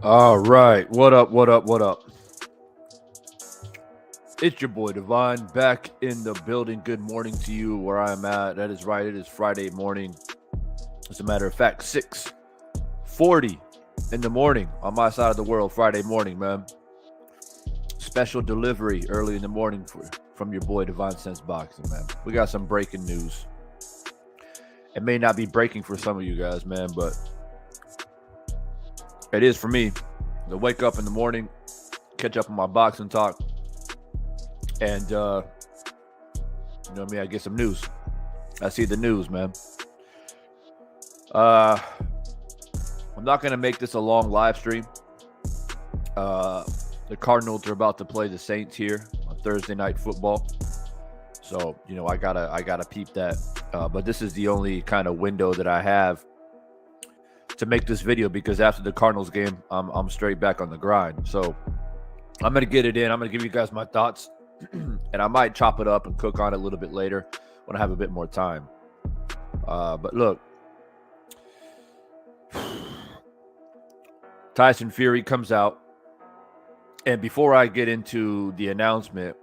All right. What up? What up? What up? It's your boy Divine back in the building. Good morning to you where I'm at. That is right. It is Friday morning. As a matter of fact, 6:40 in the morning on my side of the world. Friday morning, man. Special delivery early in the morning from your boy Divine Sense Boxing, man. We got some breaking news. It may not be breaking for some of you guys, man, but it is for me. To wake up in the morning, catch up on my boxing talk, and you know what I mean, I get some news. I see the news, man. I'm not gonna make this a long live stream. The Cardinals are about to play the Saints here on Thursday Night Football, so you know I gotta peep that. But this is the only kind of window that I have to make this video, because after the Cardinals game, I'm straight back on the grind. So I'm gonna get it in. I'm gonna give you guys my thoughts, and I might chop it up and cook on it a little bit later when I have a bit more time. But look, Tyson Fury comes out, and before I get into the announcement,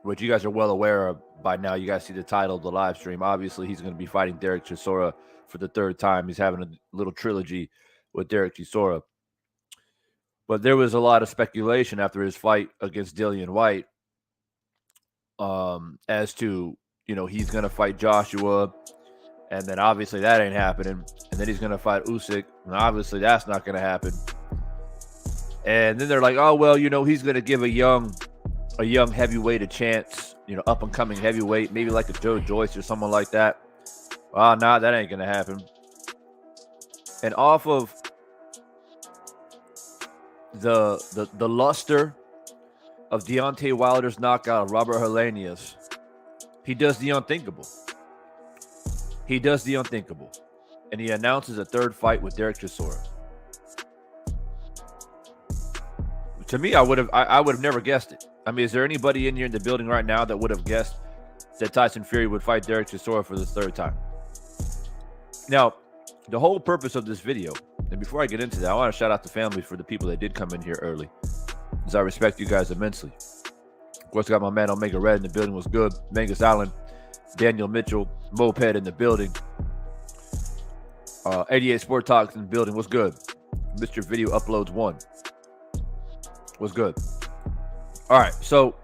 which you guys are well aware of by now, you guys see the title of the live stream. Obviously, he's going to be fighting Derek Chisora for the third time. He's having a little trilogy with Derek Chisora. But there was a lot of speculation after his fight against Dillian White as to, you know, he's going to fight Joshua, and then obviously that ain't happening. And then he's going to fight Usyk, and obviously that's not going to happen. And then they're like, oh, well, you know, he's going to give a young heavyweight a chance, you know, up-and-coming heavyweight, maybe like a Joe Joyce or someone like that. Well, nah, that ain't going to happen. And off of the luster of Deontay Wilder's knockout of Robert Helenius, he does the unthinkable. He does the unthinkable. And he announces a third fight with Derek Chisora. To me, I would have never guessed it. I mean, is there anybody in here in the building right now that would have guessed that Tyson Fury would fight Derek Chisora for the third time? Now, the whole purpose of this video, and before I get into that, I want to shout out the family for the people that did come in here early, because I respect you guys immensely. Of course, I got my man Omega Red in the building. Was good. Mangus Allen, Daniel Mitchell, Moped in the building. 88 Sport Talks in the building. What's good? Mr. Video Uploads 1. What's good? All right, so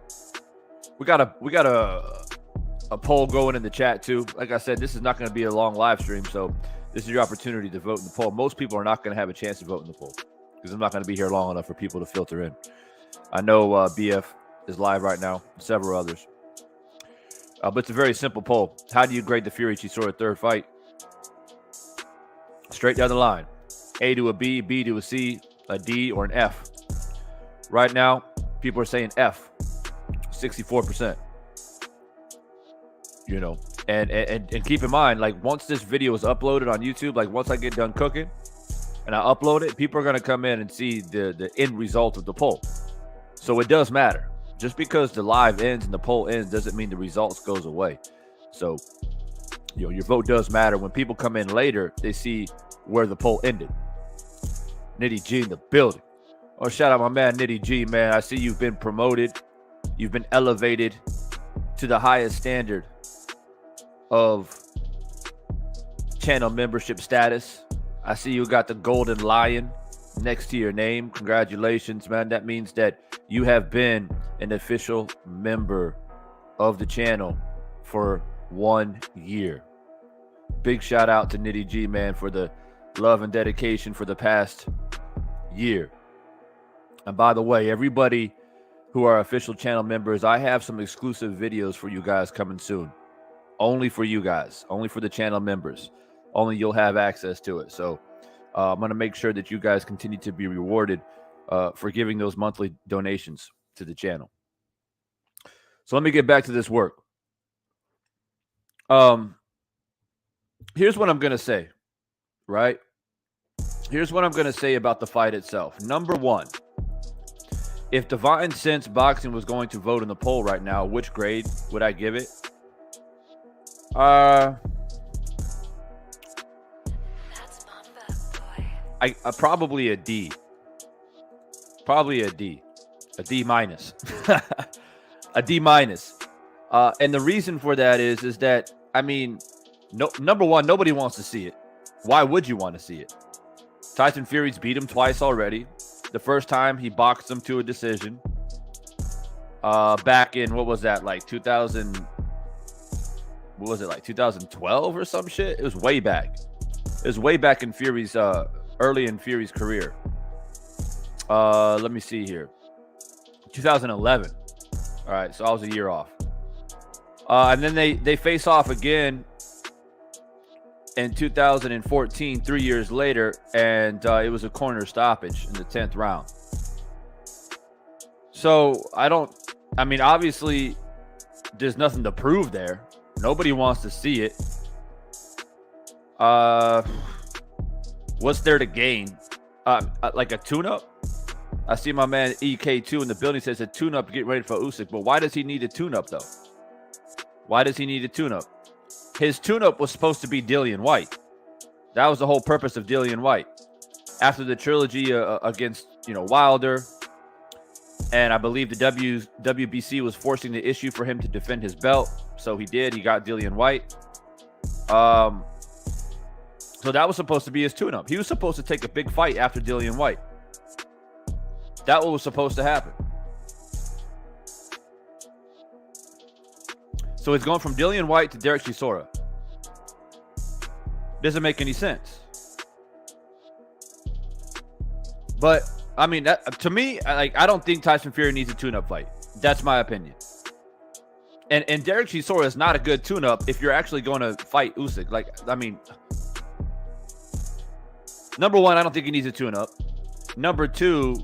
we got a poll going in the chat too. Like I said, this is not going to be a long live stream, so this is your opportunity to vote in the poll. Most people are not going to have a chance to vote in the poll because I'm not going to be here long enough for people to filter in. I know BF is live right now, several others. But it's a very simple poll. How do you grade the Fury Chisora third fight? Straight down the line. A to a B, B to a C, a D, or an F. Right now, people are saying F, 64%. you know. And keep in mind, like, once this video is uploaded on YouTube, like once I get done cooking and I upload it, people are gonna come in and see the end result of the poll. So it does matter. Just because the live ends and the poll ends doesn't mean the results goes away. So, you know, your vote does matter. When people come in later, they see where the poll ended. Nitty G in the building. Oh, shout out my man Nitty G, man. I see you've been promoted. You've been elevated to the highest standard of channel membership status. I see you got the golden lion next to your name. Congratulations, man. That means that you have been an official member of the channel for 1 year. Big shout out to Nitty G, man, for the love and dedication for the past year. And by the way, everybody who are official channel members, I have some exclusive videos for you guys coming soon. Only for you guys, only for the channel members. Only you'll have access to it. So I'm going to make sure that you guys continue to be rewarded for giving those monthly donations to the channel. So let me get back to this work. Here's what I'm going to say, right? Here's what I'm going to say about the fight itself. Number one, if Divine Sense Boxing was going to vote in the poll right now, which grade would I give it? I probably a D. Probably a D. A D minus. A D minus. And the reason for that is that, I mean, number one, nobody wants to see it. Why would you want to see it? Tyson Fury's beat him twice already. The first time he boxed him to a decision. Back in, what was that, like 2000? What was it, like 2012 or some shit? It was way back. It was way back in Fury's, early in Fury's career. Let me see here. 2011. All right, so I was a year off. And then they face off again in 2014, 3 years later, and it was a corner stoppage in the 10th round. So I mean, obviously, there's nothing to prove there. Nobody wants to see it. What's there to gain? Like a tune-up? I see my man EK2 in the building says a tune-up to get ready for Usyk. But why does he need a tune-up, though? Why does he need a tune-up? His tune-up was supposed to be Dillian White. That was the whole purpose of Dillian White. After the trilogy against, Wilder, and I believe the WBC was forcing the issue for him to defend his belt. So he did. He got Dillian White. So that was supposed to be his tune-up. He was supposed to take a big fight after Dillian White. That was supposed to happen. So it's going from Dillian White to Derek Chisora. Doesn't make any sense. But I mean, to me, I don't think Tyson Fury needs a tune-up fight. That's my opinion. And Derek Chisora is not a good tune-up if you're actually going to fight Usyk. Number one, I don't think he needs a tune-up. Number two,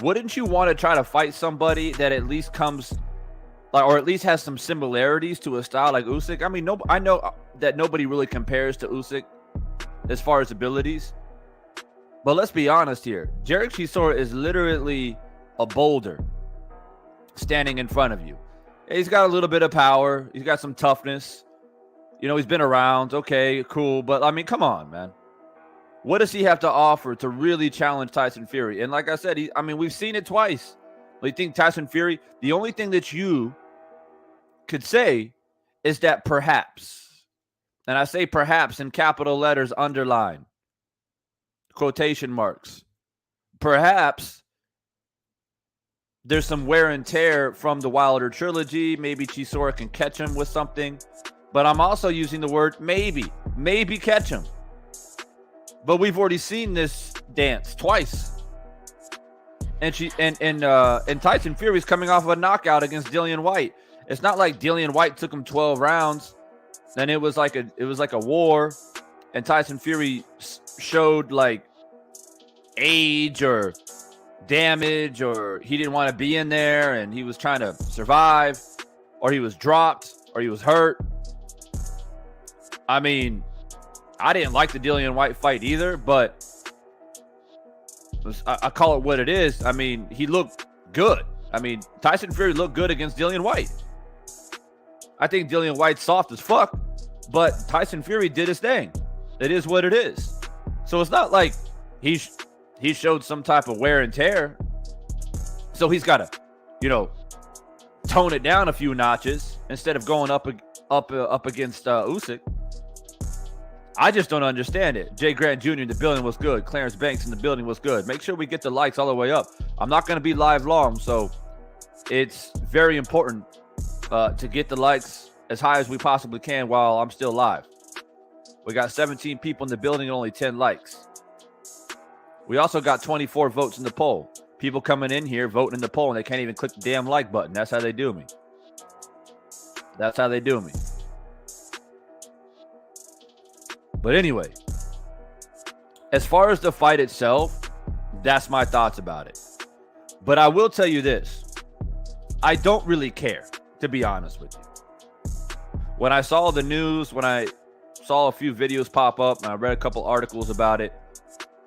wouldn't you want to try to fight somebody that at least comes, or at least has some similarities to a style like Usyk? I mean, I know that nobody really compares to Usyk as far as abilities. But let's be honest here. Derek Chisora is literally a boulder standing in front of you. He's got a little bit of power. He's got some toughness. He's been around. Okay, cool. But, I mean, come on, man. What does he have to offer to really challenge Tyson Fury? And like I said, we've seen it twice. You think Tyson Fury, the only thing that you could say is that perhaps, and I say perhaps in capital letters underline, quotation marks, perhaps there's some wear and tear from the Wilder trilogy. Maybe Chisora can catch him with something. But I'm also using the word maybe. Maybe catch him. But we've already seen this dance twice. And Tyson Fury's coming off of a knockout against Dillian White. It's not like Dillian White took him 12 rounds. Then it was like a war. And Tyson Fury showed like age or damage, or he didn't want to be in there and he was trying to survive, or he was dropped, or he was hurt. I mean, I didn't like the Dillian White fight either, but I call it what it is. I mean, he looked good. I mean, Tyson Fury looked good against Dillian White. I think Dillian White's soft as fuck, but Tyson Fury did his thing. It is what it is. So it's not like he showed some type of wear and tear. So he's got to, tone it down a few notches instead of going up against Usyk. I just don't understand it. Jay Grant Jr. in the building was good. Clarence Banks in the building was good. Make sure we get the likes all the way up. I'm not going to be live long, so it's very important to get the likes as high as we possibly can while I'm still live. We got 17 people in the building and only 10 likes. We also got 24 votes in the poll. People coming in here voting in the poll and they can't even click the damn like button. That's how they do me. That's how they do me. But anyway, as far as the fight itself, that's my thoughts about it. But I will tell you this. I don't really care, to be honest with you. When I saw the news, when I saw a few videos pop up, and I read a couple articles about it,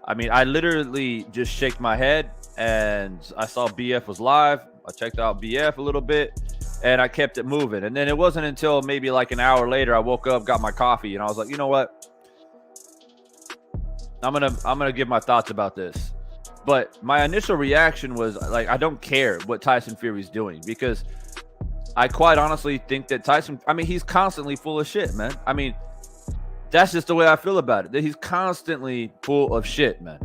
I mean, I literally just shook my head, and I saw BF was live. I checked out BF a little bit, and I kept it moving. And then it wasn't until maybe like an hour later, I woke up, got my coffee, and I was like, you know what? I'm gonna give my thoughts about this. But my initial reaction was like, I don't care what Tyson Fury's doing, because I quite honestly think that Tyson, I mean, he's constantly full of shit, man. I mean, that's just the way I feel about it. That he's constantly full of shit, man.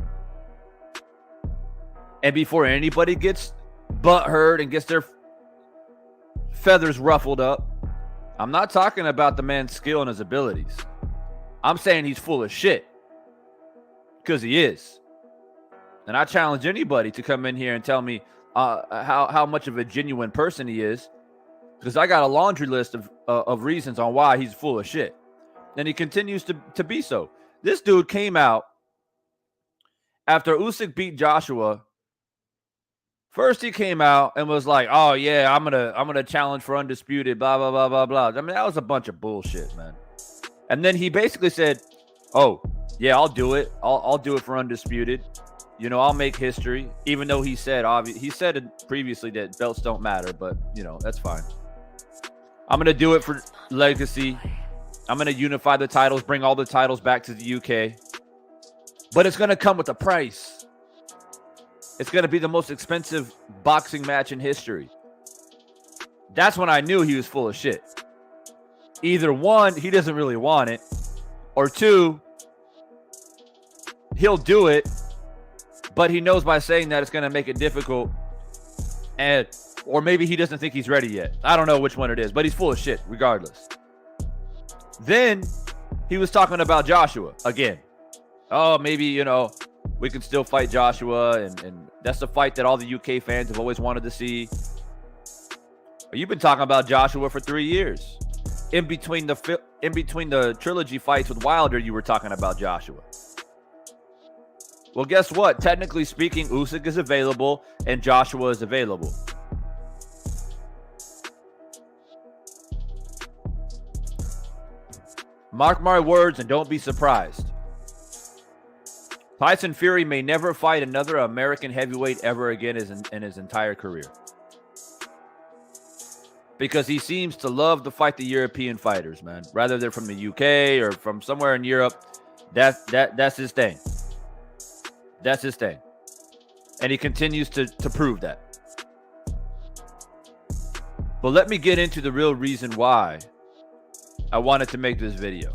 And before anybody gets butthurt and gets their feathers ruffled up, I'm not talking about the man's skill and his abilities. I'm saying he's full of shit. Because he is. And I challenge anybody to come in here and tell me how much of a genuine person he is. Because I got a laundry list of reasons on why he's full of shit. And he continues to be so. This dude came out after Usyk beat Joshua. First he came out and was like, oh yeah, I'm gonna challenge for undisputed, blah, blah, blah, blah, blah. I mean, that was a bunch of bullshit, man. And then he basically said, oh, yeah, I'll do it. I'll do it for undisputed. I'll make history. Even though he said previously that belts don't matter, but that's fine. I'm gonna do it for legacy. I'm gonna unify the titles, bring all the titles back to the UK. But it's gonna come with a price. It's gonna be the most expensive boxing match in history. That's when I knew he was full of shit. Either one, he doesn't really want it, or two, he'll do it, but he knows by saying that it's going to make it difficult, or maybe he doesn't think he's ready yet. I don't know which one it is, but he's full of shit regardless. Then he was talking about Joshua again. Oh, maybe, we can still fight Joshua, and that's the fight that all the UK fans have always wanted to see. You've been talking about Joshua for 3 years. In between the trilogy fights with Wilder, you were talking about Joshua. Well, guess what? Technically speaking, Usyk is available and Joshua is available. Mark my words and don't be surprised. Tyson Fury may never fight another American heavyweight ever again in his entire career. Because he seems to love to fight the European fighters, man. Rather they're from the UK or from somewhere in Europe. That's his thing. That's his thing. And he continues to prove that. But let me get into the real reason why I wanted to make this video.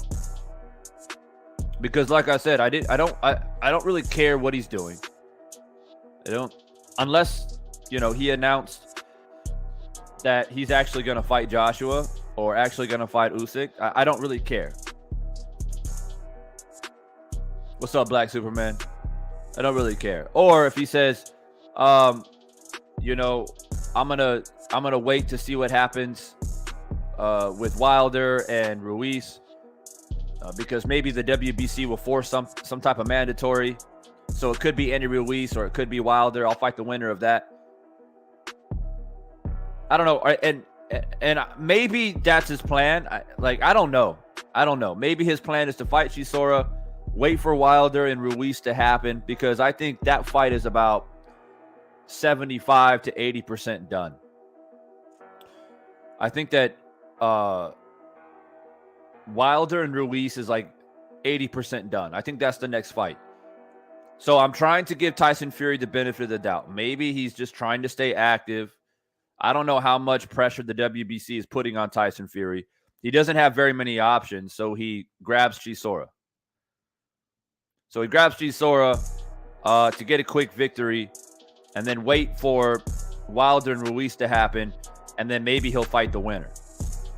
Because like I said, I don't really care what he's doing. Unless, he announced that he's actually going to fight Joshua or actually going to fight Usyk. I don't really care. What's up, Black Superman? I don't really care. Or if he says, I'm gonna wait to see what happens with Wilder and Ruiz, because maybe the WBC will force some type of mandatory. So it could be Andy Ruiz or it could be Wilder. I'll fight the winner of that. I don't know. And and maybe that's his plan. I don't know. Maybe his plan is to fight Chisora, wait for Wilder and Ruiz to happen, because I think that fight is about 75 to 80% done. I think that Wilder and Ruiz is like 80% done. I think that's the next fight. So I'm trying to give Tyson Fury the benefit of the doubt. Maybe he's just trying to stay active. I don't know how much pressure the WBC is putting on Tyson Fury. He doesn't have very many options, so he grabs Chisora. To get a quick victory and then wait for Wilder and Ruiz to happen, and then maybe he'll fight the winner.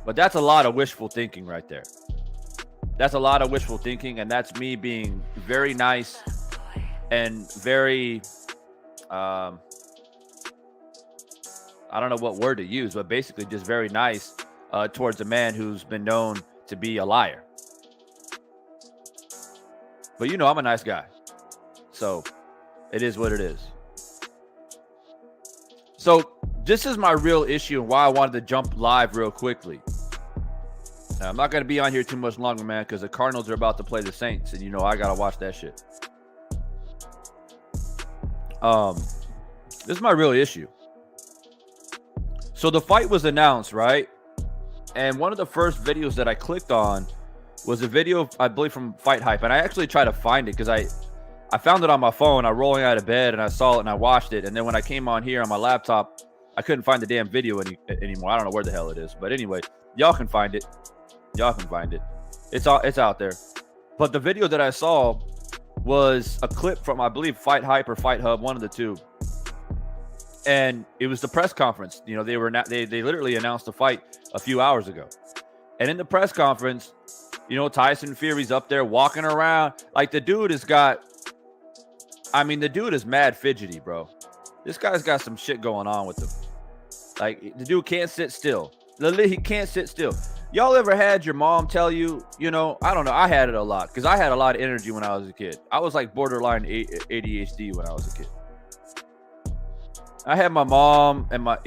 But that's a lot of wishful thinking right there. That's a lot of wishful thinking, and that's me being very nice and very, I don't know what word to use, but basically just very nice towards a man who's been known to be a liar. But you know, I'm a nice guy. So it is what it is. So this is my real issue and why I wanted to jump live real quickly. Now, I'm not going to be on here too much longer, man, because the Cardinals are about to play the Saints, and you know I got to watch that shit. This is my real issue. So the fight was announced, right? And one of the first videos that I clicked on was a video, I believe, from Fight Hype. And I actually tried to find it because I found it on my phone. I rolling out of bed and I saw it and I watched it. And then when I came on here on my laptop, I couldn't find the damn video anymore. I don't know where the hell it is. But anyway, y'all can find it. It's out there. But the video that I saw was a clip from, I believe, Fight Hype or Fight Hub, one of the two. And it was the press conference. You know, they literally announced the fight a few hours ago. And in the press conference, you know, Tyson Fury's up there walking around. Like, the dude is mad fidgety, bro. This guy's got some shit going on with him. Like, the dude can't sit still. Literally, he can't sit still. Y'all ever had your mom tell you, you know, I don't know, I had it a lot because I had a lot of energy when I was a kid. I was like borderline ADHD when I was a kid. I had my mom and my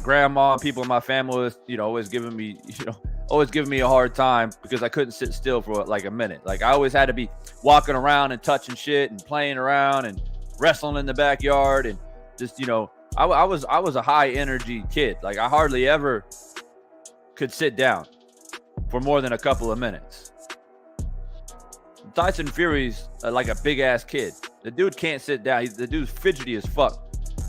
grandma, people in my family was, always giving me a hard time because I couldn't sit still for like a minute. Like, I always had to be walking around and touching shit and playing around and wrestling in the backyard and just, I was a high energy kid. Like, I hardly ever could sit down for more than a couple of minutes. Tyson Fury's like a big ass kid. The dude can't sit down. The dude's fidgety as fuck.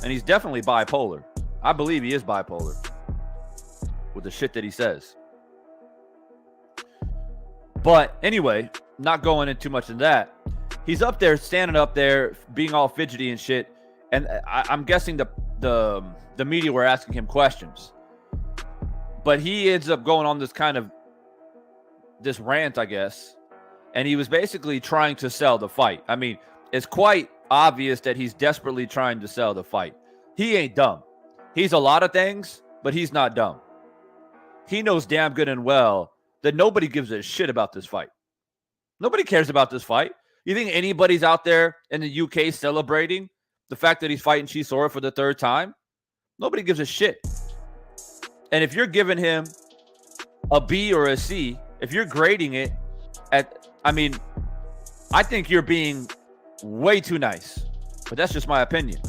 And he's definitely bipolar. I believe he is bipolar with the shit that he says. But anyway, not going into too much of that. He's up there, standing up there, being all fidgety and shit. And I'm guessing the media were asking him questions. But he ends up going on this rant, I guess. And he was basically trying to sell the fight. I mean, it's quite obvious that he's desperately trying to sell the fight. He ain't dumb. He's a lot of things, but he's not dumb. He knows damn good and well that nobody gives a shit about this fight. Nobody cares about this fight. You think anybody's out there in the UK celebrating the fact that he's fighting Chisora for the third time? Nobody gives a shit. And if you're giving him a B or a C, if you're grading it I think you're being way too nice. But that's just my opinion.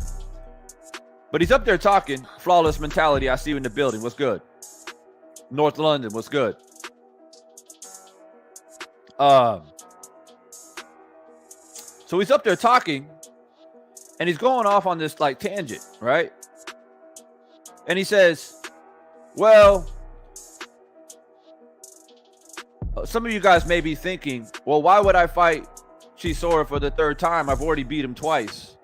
But he's up there talking, flawless mentality. I see you in the building. What's good? North London, what's good? So he's up there talking, and he's going off on this like tangent, right? And he says, well, some of you guys may be thinking, well, why would I fight Chisora for the third time? I've already beat him twice.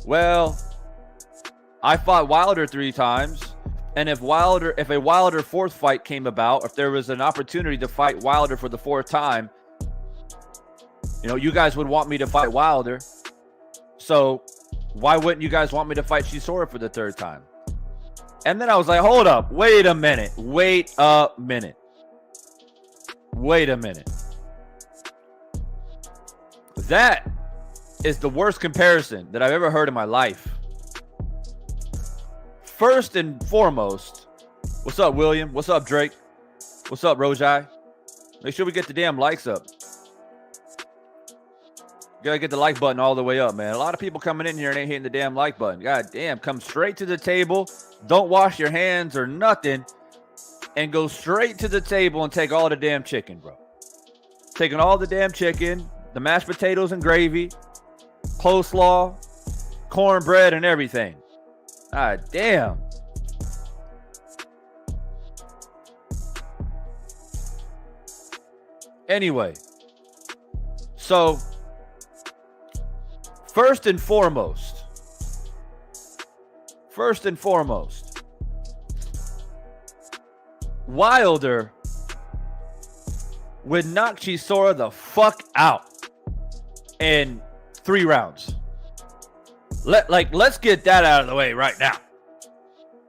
Well, I fought Wilder 3 times. And if a Wilder fourth fight came about, if there was an opportunity to fight Wilder for the fourth time, you guys would want me to fight Wilder. So why wouldn't you guys want me to fight Chisora for the third time? And then I was like, hold up. Wait a minute. That is the worst comparison that I've ever heard in my life. first and foremost, what's up, William? What's up, Drake? What's up, Rojai? Make sure we get the damn likes up. Gotta get the like button all the way up, man. A lot of people coming in here and ain't hitting the damn like button. God damn, come straight to the table. Don't wash your hands or nothing. And go straight to the table and take all the damn chicken, bro. Taking all the damn chicken, the mashed potatoes and gravy, coleslaw, cornbread, and everything. God damn. Anyway, so first and foremost, Wilder would knock Chisora the fuck out in 3 rounds. Let's get that out of the way right now.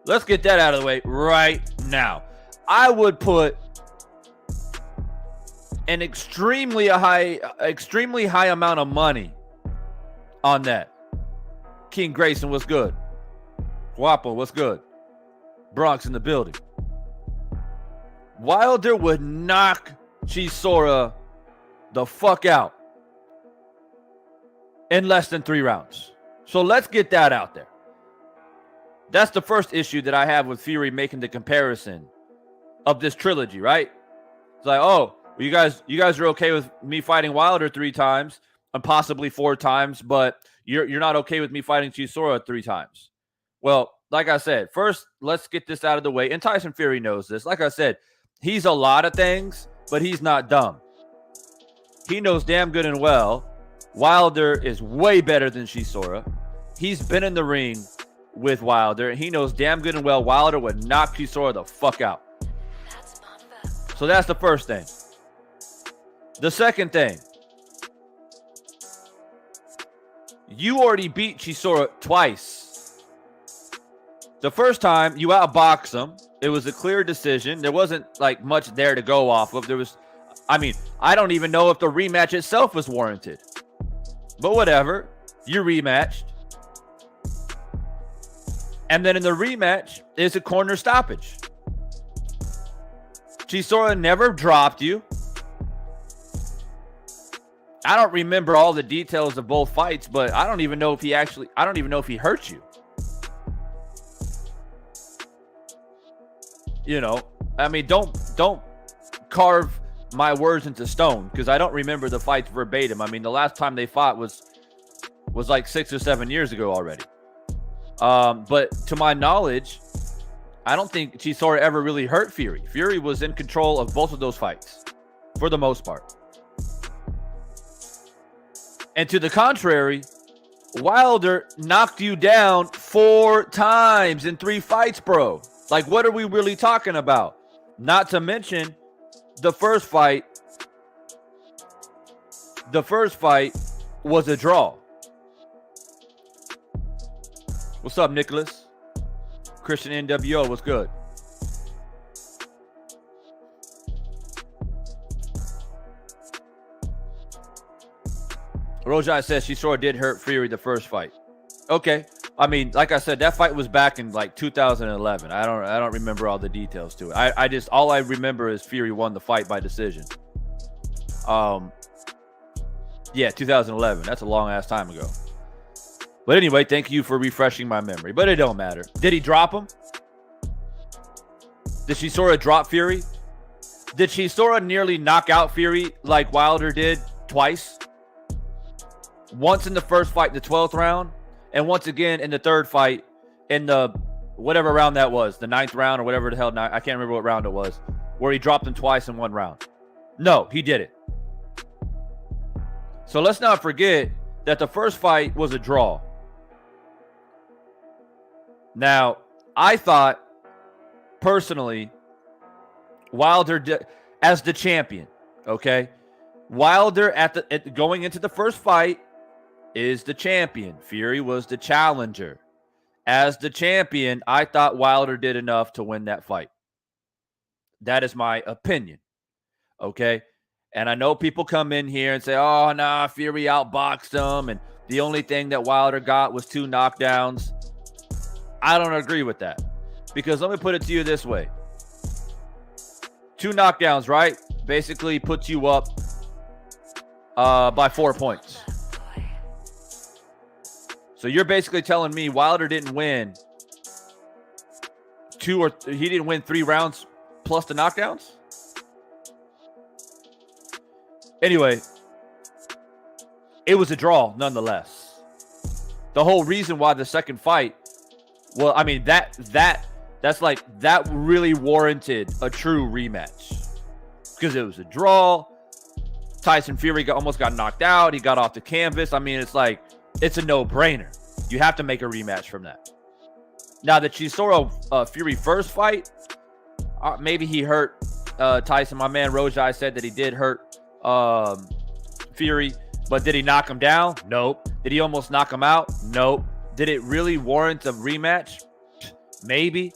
Let's get that out of the way right now. I would put an extremely high amount of money on that. King Grayson, what's good? Guapo, what's good? Bronx in the building. Wilder would knock Chisora the fuck out in less than 3 rounds. So let's get that out there. That's the first issue that I have with Fury making the comparison of this trilogy, right? It's like, oh, well, you guys are okay with me fighting Wilder 3 times and possibly 4 times, but you're not okay with me fighting Chisora 3 times. Well, like I said, first, let's get this out of the way. And Tyson Fury knows this. Like I said, he's a lot of things, but he's not dumb. He knows damn good and well Wilder is way better than Chisora. He's been in the ring with Wilder. He knows damn good and well Wilder would knock Chisora the fuck out. So that's the first thing. The second thing, you already beat Chisora twice. The first time, you outboxed him. It was a clear decision. There wasn't like much there to go off of. I don't even know if the rematch itself was warranted. But whatever. You rematched. And then in the rematch is a corner stoppage. Chisora never dropped you. I don't remember all the details of both fights, but I don't even know if he hurt you. You know, I mean, don't carve my words into stone, because I don't remember the fights verbatim. I mean, the last time they fought was like 6 or 7 years ago already. But to my knowledge, I don't think Chisora ever really hurt Fury. Fury was in control of both of those fights for the most part. And to the contrary, Wilder knocked you down 4 times in 3 fights, bro. Like, what are we really talking about? Not to mention, the first fight was a draw. What's up, Nicholas? Christian NWO, what's good? Rojai says Chisora did hurt Fury the first fight. Okay. I mean, like I said, that fight was back in like 2011. I don't remember all the details to it. All I remember is Fury won the fight by decision. Yeah, 2011. That's a long ass time ago. But anyway, thank you for refreshing my memory. But it don't matter. Did he drop him? Did Chisora drop Fury? Did Chisora nearly knock out Fury like Wilder did twice? Once in the first fight, the 12th round, and once again in the third fight, in the whatever round that was, the 9th round or whatever the hell, I can't remember what round it was, where he dropped him twice in 1 round. No, he did it. So let's not forget that the first fight was a draw. Now, I thought, personally, Wilder, as the champion, okay? Wilder, going into the first fight, is the champion. Fury was the challenger. As the champion, I thought Wilder did enough to win that fight. That is my opinion, okay? And I know people come in here and say, oh, nah, Fury outboxed him, and the only thing that Wilder got was 2 knockdowns. I don't agree with that. Because let me put it to you this way. 2 knockdowns, right? Basically puts you up by 4 points. So you're basically telling me Wilder didn't win he didn't win 3 rounds plus the knockdowns? Anyway, it was a draw nonetheless. The whole reason why the second fight, well, I mean, that's like, that really warranted a true rematch. Because it was a draw. Tyson Fury almost got knocked out. He got off the canvas. I mean, it's like, it's a no-brainer. You have to make a rematch from that. Now, the Chisora Fury first fight, maybe he hurt Tyson. My man Rojai said that he did hurt Fury, but did he knock him down? Nope. Did he almost knock him out? Nope. Did it really warrant a rematch? Maybe.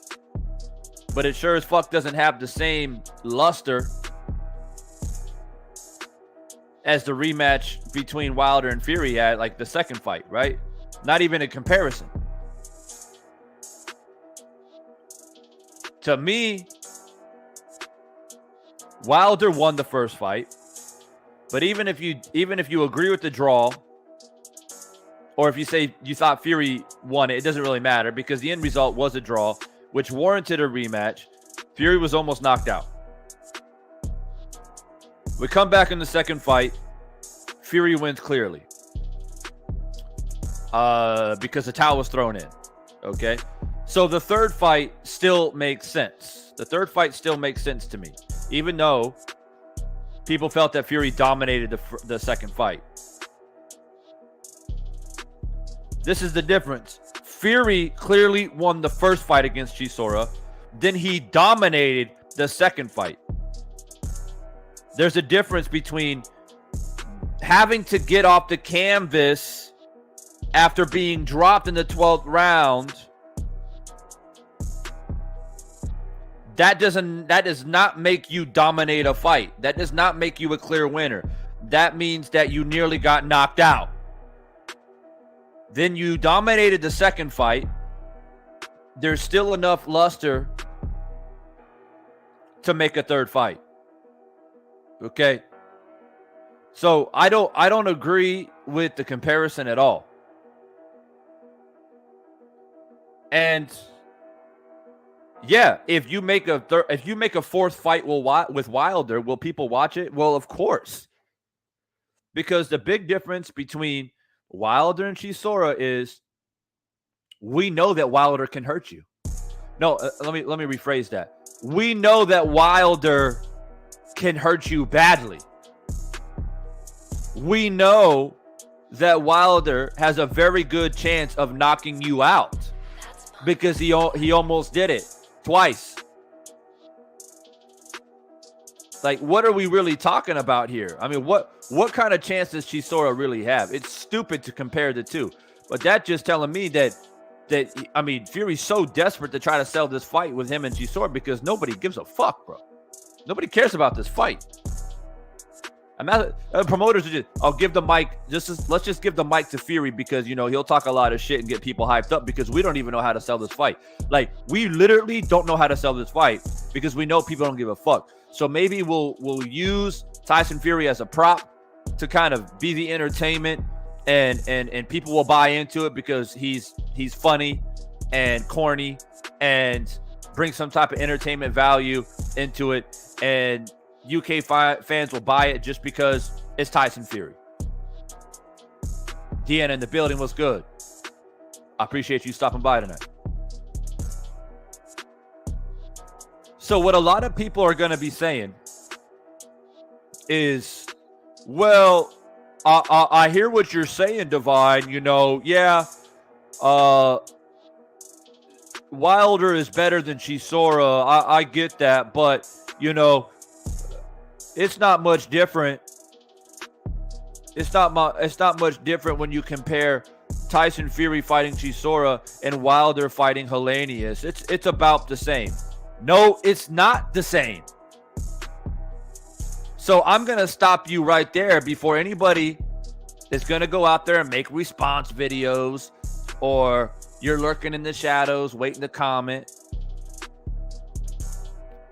But it sure as fuck doesn't have the same luster as the rematch between Wilder and Fury had, like the second fight, right? Not even a comparison. To me, Wilder won the first fight. But even if you agree with the draw, or if you say you thought Fury won it, it doesn't really matter because the end result was a draw, which warranted a rematch. Fury was almost knocked out. We come back in the second fight. Fury wins clearly. Because the towel was thrown in. Okay? So the third fight still makes sense. The third fight still makes sense to me. Even though people felt that Fury dominated the second fight. This is the difference. Fury clearly won the first fight against Chisora. Then he dominated the second fight. There's a difference between having to get off the canvas after being dropped in the 12th round. That does not make you dominate a fight. That does not make you a clear winner. That means that you nearly got knocked out. Then you dominated the second fight. There's still enough luster to make a third fight. Okay? So I don't agree with the comparison at all. And yeah, if you make a fourth fight with Wilder, will people watch it? Well, of course. Because the big difference between Wilder and Chisora is we know that Wilder can hurt you. No, let me rephrase that. We know that Wilder can hurt you badly. We know that Wilder has a very good chance of knocking you out because he almost did it twice. Like, what are we really talking about here? I mean, what kind of chance does Chisora really have? It's stupid to compare the two. But that's just telling me that I mean, Fury's so desperate to try to sell this fight with him and Chisora because nobody gives a fuck, bro. Nobody cares about this fight. I'm not, promoters are just, I'll give the mic, let's just give the mic to Fury because, you know, he'll talk a lot of shit and get people hyped up because we don't even know how to sell this fight. Like, we literally don't know how to sell this fight because we know people don't give a fuck. So maybe we'll use Tyson Fury as a prop to kind of be the entertainment and people will buy into it because he's funny and corny and bring some type of entertainment value into it. And UK fans will buy it just because it's Tyson Fury. Deanna in the building, what's good? I appreciate you stopping by tonight. So what a lot of people are going to be saying is, well, I hear what you're saying, Divine. You know, yeah, Wilder is better than Chisora. I get that, but, you know, it's not much different. It's not much different when you compare Tyson Fury fighting Chisora and Wilder fighting Helenius. It's about the same. No, it's not the same. So I'm going to stop you right there before anybody is going to go out there and make response videos or, You're lurking in the shadows, waiting to comment.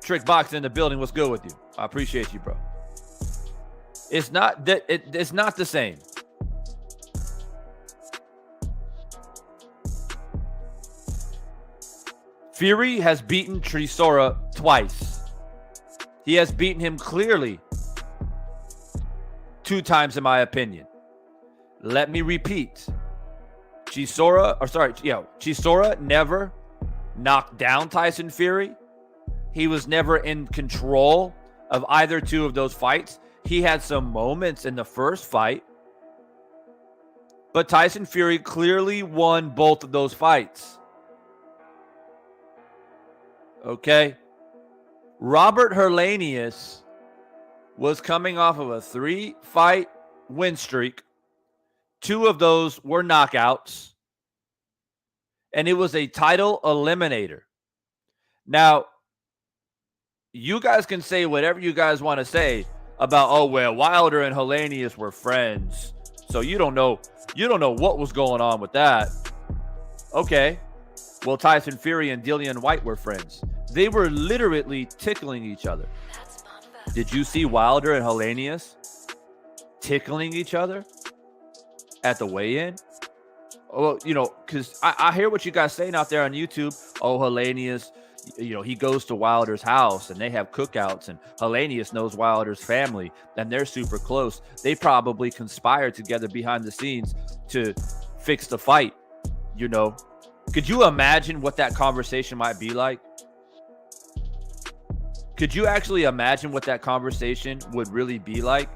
Trick Boxing in the building. What's good with you? I appreciate you, bro. It's not that it's not the same. Fury has beaten Chisora twice. He has beaten him clearly 2 times, in my opinion. Let me repeat. Chisora never knocked down Tyson Fury. He was never in control of either 2 of those fights. He had some moments in the first fight, but Tyson Fury clearly won both of those fights. Okay? Robert Helenius was coming off of a 3-fight win streak. 2 of those were knockouts, and it was a title eliminator. Now, you guys can say whatever you guys want to say about, oh, well, Wilder and Helenius were friends, so you don't know what was going on with that. Okay. Well, Tyson Fury and Dillian Whyte were friends. They were literally tickling each other. Did you see Wilder and Helenius tickling each other at the weigh-in? Well, because I hear what you guys saying out there on YouTube. Oh, Helenius, he goes to Wilder's house and they have cookouts, and Helenius knows Wilder's family and they're super close. They probably conspired together behind the scenes to fix the fight. Could you imagine what that conversation might be like? Could you actually imagine what that conversation would really be like?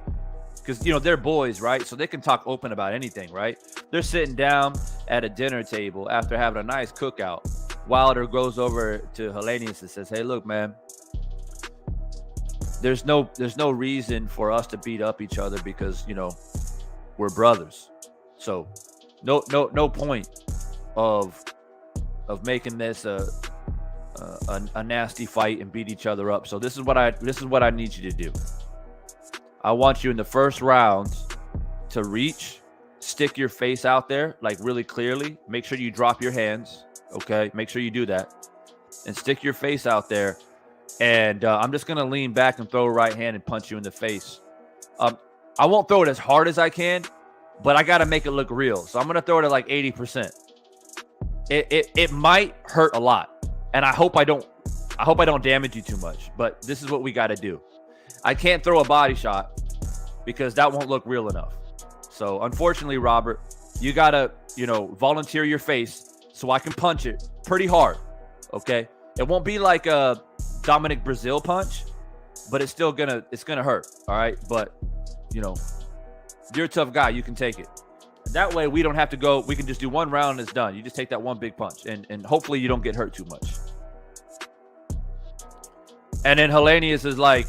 Because, they're boys, right? So they can talk open about anything, right? They're sitting down at a dinner table after having a nice cookout. Wilder goes over to Helenius and says, hey, look, man, there's no reason for us to beat up each other because, we're brothers. So no point of making this a nasty fight and beat each other up. So this is what I need you to do. I want you in the first round to reach, stick your face out there like really clearly. Make sure you drop your hands. Okay, make sure you do that and stick your face out there. And I'm just gonna lean back and throw a right hand and punch you in the face. I won't throw it as hard as I can, but I gotta make it look real. So I'm gonna throw it at like 80%. It might hurt a lot, and I hope I don't damage you too much. But this is what we got to do. I can't throw a body shot because that won't look real enough. So unfortunately, Robert, you gotta volunteer your face so I can punch it pretty hard. Okay, it won't be like a Dominic Brazil punch, but it's gonna hurt. All right, but you're a tough guy. You can take it. That way we don't have to go. We can just do one round and it's done. You just take that one big punch and hopefully you don't get hurt too much. And then Helenius is like,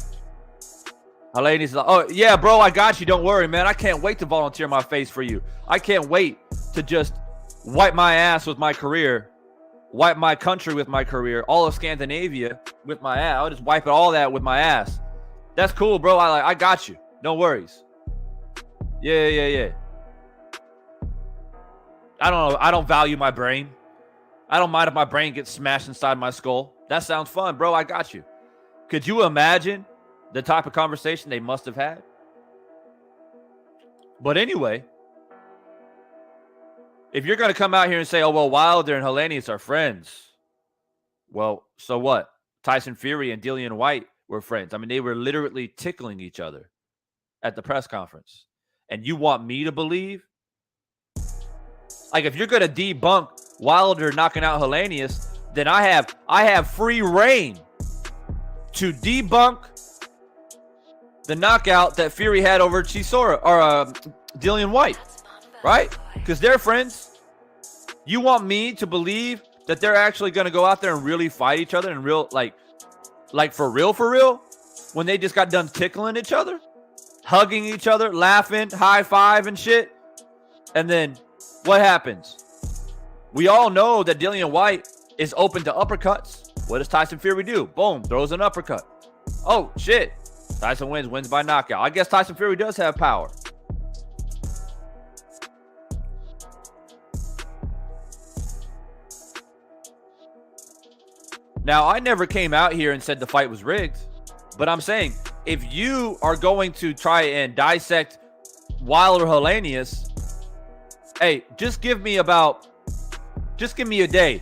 oh, yeah, bro, I got you. Don't worry, man. I can't wait to volunteer my face for you. I can't wait to just wipe my ass with my career, wipe my country with my career, all of Scandinavia with my ass. I'll just wipe it all that with my ass. That's cool, bro. I got you. No worries. Yeah. I don't know. I don't value my brain. I don't mind if my brain gets smashed inside my skull. That sounds fun, bro. I got you. Could you imagine the type of conversation they must have had? But anyway, if you're going to come out here and say, oh, well, Wilder and Helenius are friends. Well, so what? Tyson Fury and Dillian Whyte were friends. I mean, they were literally tickling each other at the press conference. And you want me to believe? Like, if you're going to debunk Wilder knocking out Helenius, then I have free reign to debunk the knockout that Fury had over Chisora or Dillian Whyte, right? Because they're friends. You want me to believe that they're actually going to go out there and really fight each other and real, like for real, when they just got done tickling each other, hugging each other, laughing, high five and shit, and then what happens? We all know that Dillian Whyte is open to uppercuts. What does Tyson Fury do? Boom, throws an uppercut. Oh, shit. Tyson wins by knockout. I guess Tyson Fury does have power. Now, I never came out here and said the fight was rigged, but I'm saying if you are going to try and dissect Wilder Helenius, hey, just give me a day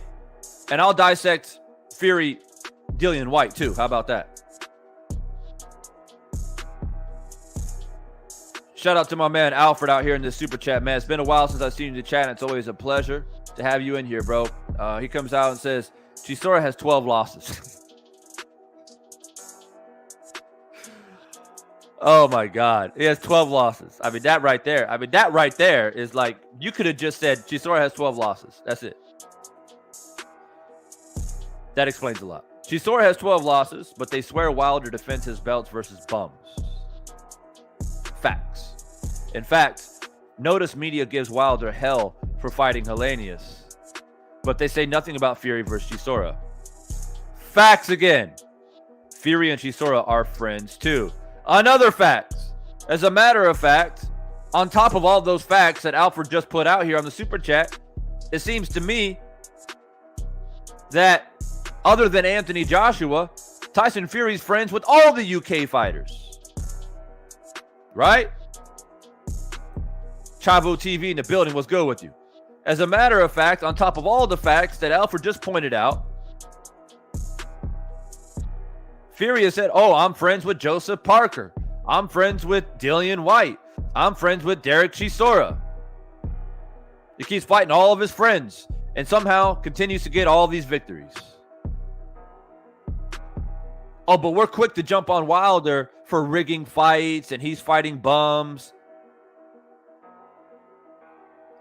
and I'll dissect Fury Dillian White too. How about that? Shout out to my man Alfred out here in this super chat, man. It's been a while since I've seen you in the chat, and it's always a pleasure to have you in here, bro. He comes out and says, Chisora has 12 losses. Oh, my God. He has 12 losses. I mean, that right there is like, you could have just said Chisora has 12 losses. That's it. That explains a lot. Chisora has 12 losses, but they swear Wilder defends his belts versus bums. Facts. In fact, notice media gives Wilder hell for fighting Helenius, but they say nothing about Fury versus Chisora. Facts again. Fury and Chisora are friends too. Another fact. As a matter of fact, on top of all those facts that Alfred just put out here on the super chat, it seems to me that other than Anthony Joshua, Tyson Fury's friends with all the UK fighters. Right? Chavo TV in the building, what's good with you? As a matter of fact, on top of all the facts that Alfred just pointed out, Fury has said, oh, I'm friends with Joseph Parker. I'm friends with Dillian White. I'm friends with Derek Chisora. He keeps fighting all of his friends and somehow continues to get all these victories. Oh, but we're quick to jump on Wilder for rigging fights and he's fighting bums.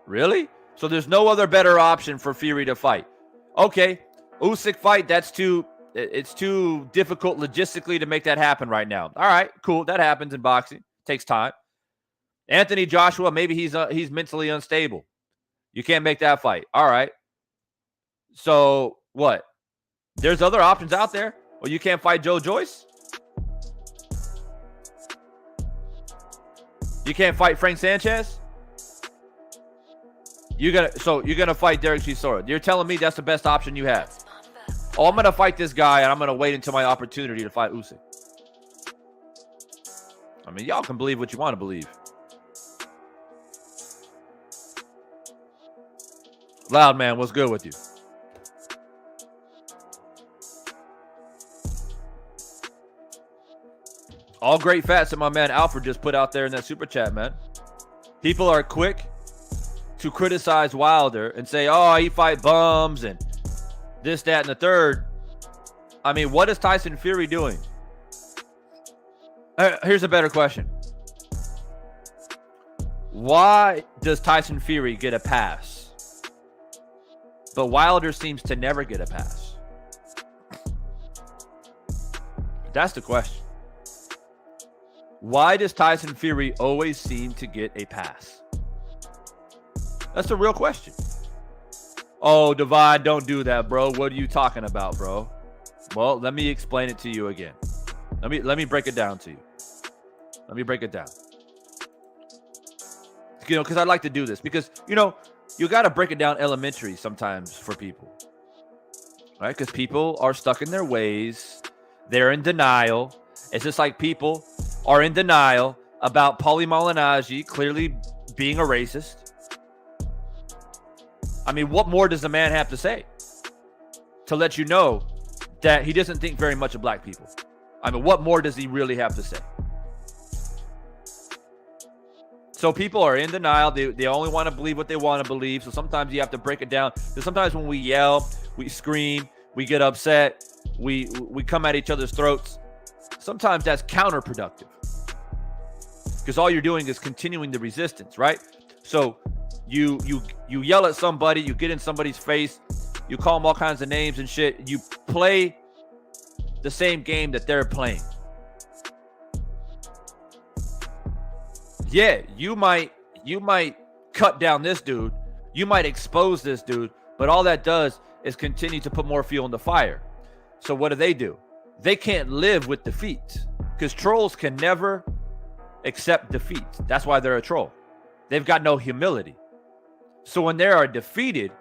Really? So there's no other better option for Fury to fight. Okay, Usyk fight, it's too difficult logistically to make that happen right now. All right, cool. That happens in boxing. Takes time. Anthony Joshua, maybe he's mentally unstable. You can't make that fight. All right. So what? There's other options out there. Well, you can't fight Joe Joyce? You can't fight Frank Sanchez? You're gonna fight Derek Chisora. You're telling me that's the best option you have? Oh, I'm gonna fight this guy and I'm gonna wait until my opportunity to fight Usyk. I mean, y'all can believe what you want to believe. Loud man, what's good with you? All great facts that my man Alfred just put out there in that super chat, man. People are quick to criticize Wilder and say, oh, he fight bums and this, that, and the third. I mean, what is Tyson Fury doing? Here's a better question. Why does Tyson Fury get a pass, but Wilder seems to never get a pass? That's the question. Why does Tyson Fury always seem to get a pass? That's the real question. Oh, Divide, don't do that, bro. What are you talking about, bro? Well, let me explain it to you again. Let me break it down to you. Let me break it down. Because I'd like to do this. Because, you got to break it down elementary sometimes for people. Right? Because people are stuck in their ways. They're in denial. It's just like people are in denial about Paulie Malignaggi clearly being a racist. I mean, what more does the man have to say to let you know that he doesn't think very much of black people? I mean, what more does he really have to say? So people are in denial. They only want to believe what they want to believe. So sometimes you have to break it down. Because sometimes when we yell, we scream, we get upset, we come at each other's throats. Sometimes that's counterproductive. Because all you're doing is continuing the resistance, right? So you yell at somebody, you get in somebody's face, you call them all kinds of names and shit. You play the same game that they're playing. Yeah, you might cut down this dude, you might expose this dude, but all that does is continue to put more fuel in the fire. So what do? They can't live with defeat, because trolls can never accept defeat. That's why they're a troll. They've got no humility. So when they are defeated,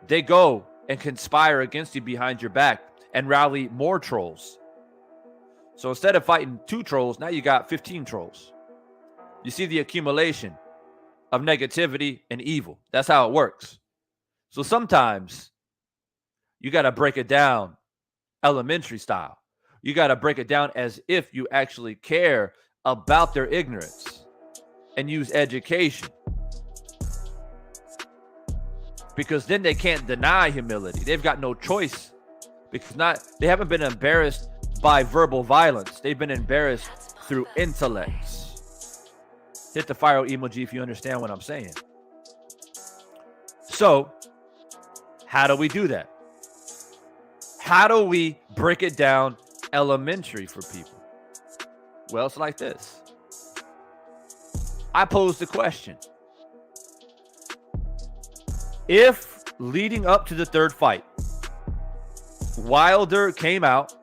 they go and conspire against you behind your back and rally more trolls. So instead of fighting 2 trolls, now you got 15 trolls. You see the accumulation of negativity and evil. That's how it works. So sometimes you got to break it down elementary style. You got to break it down as if you actually care about their ignorance and use education. Because then they can't deny humility. They've got no choice because they haven't been embarrassed by verbal violence. They've been embarrassed through intellects. Hit the fire emoji if you understand what I'm saying. So, how do we do that? How do we break it down elementary for people? Well, it's like this. I posed the question. If leading up to the 3rd fight, Wilder came out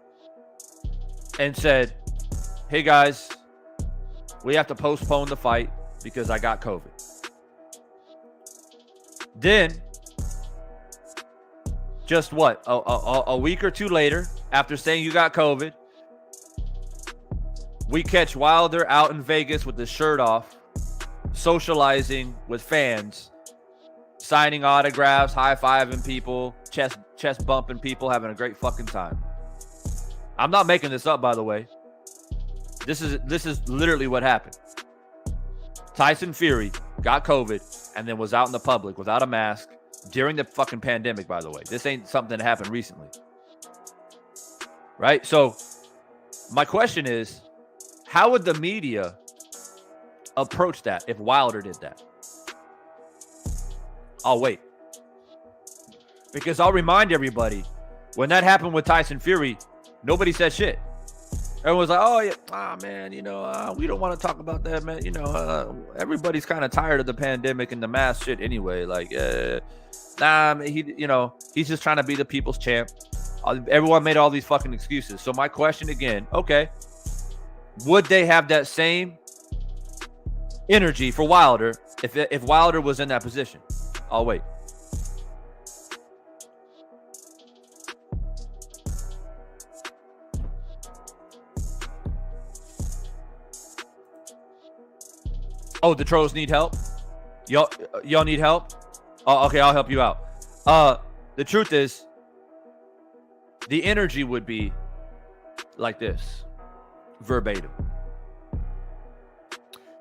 and said, hey guys, we have to postpone the fight because I got COVID. Then, just what, a week or 2 later, after saying you got COVID, we catch Wilder out in Vegas with his shirt off, socializing with fans, signing autographs, high-fiving people, chest bumping people, having a great fucking time. I'm not making this up, by the way. This is literally what happened. Tyson Fury got COVID and then was out in the public without a mask during the fucking pandemic, by the way. This ain't something that happened recently. Right? So my question is, how would the media approach that if Wilder did that? I'll wait. Because I'll remind everybody, when that happened with Tyson Fury, nobody said shit. Everyone was like, oh, yeah, man, we don't want to talk about that, man. Everybody's kind of tired of the pandemic and the mask shit anyway. Like, he's just trying to be the people's champ. Everyone made all these fucking excuses. So my question again, okay, would they have that same energy for Wilder if Wilder was in that position? I'll wait. Oh, the trolls need help? Y'all need help? Oh, okay, I'll help you out. The truth is, the energy would be like this, verbatim.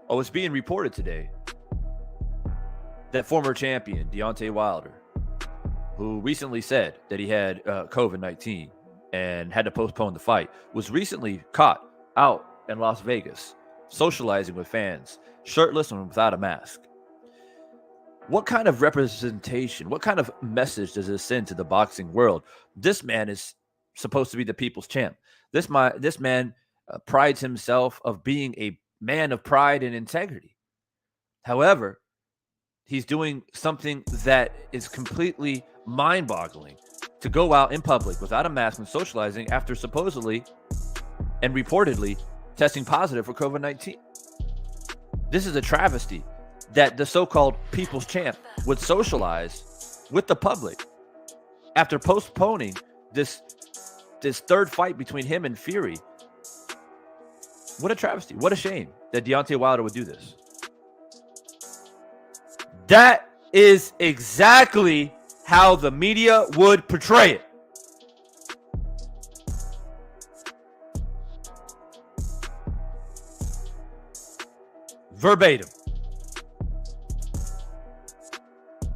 Oh, it's being reported today that former champion Deontay Wilder, who recently said that he had COVID-19 and had to postpone the fight, was recently caught out in Las Vegas, socializing with fans, shirtless and without a mask. What kind of representation, what kind of message does this send to the boxing world? This man is supposed to be the people's champ. This man prides himself of being a man of pride and integrity. However, he's doing something that is completely mind-boggling, to go out in public without a mask and socializing after supposedly and reportedly testing positive for COVID-19. This is a travesty that the so-called people's champ would socialize with the public after postponing this 3rd fight between him and Fury. What a travesty. What a shame that Deontay Wilder would do this. That is exactly how the media would portray it. Verbatim.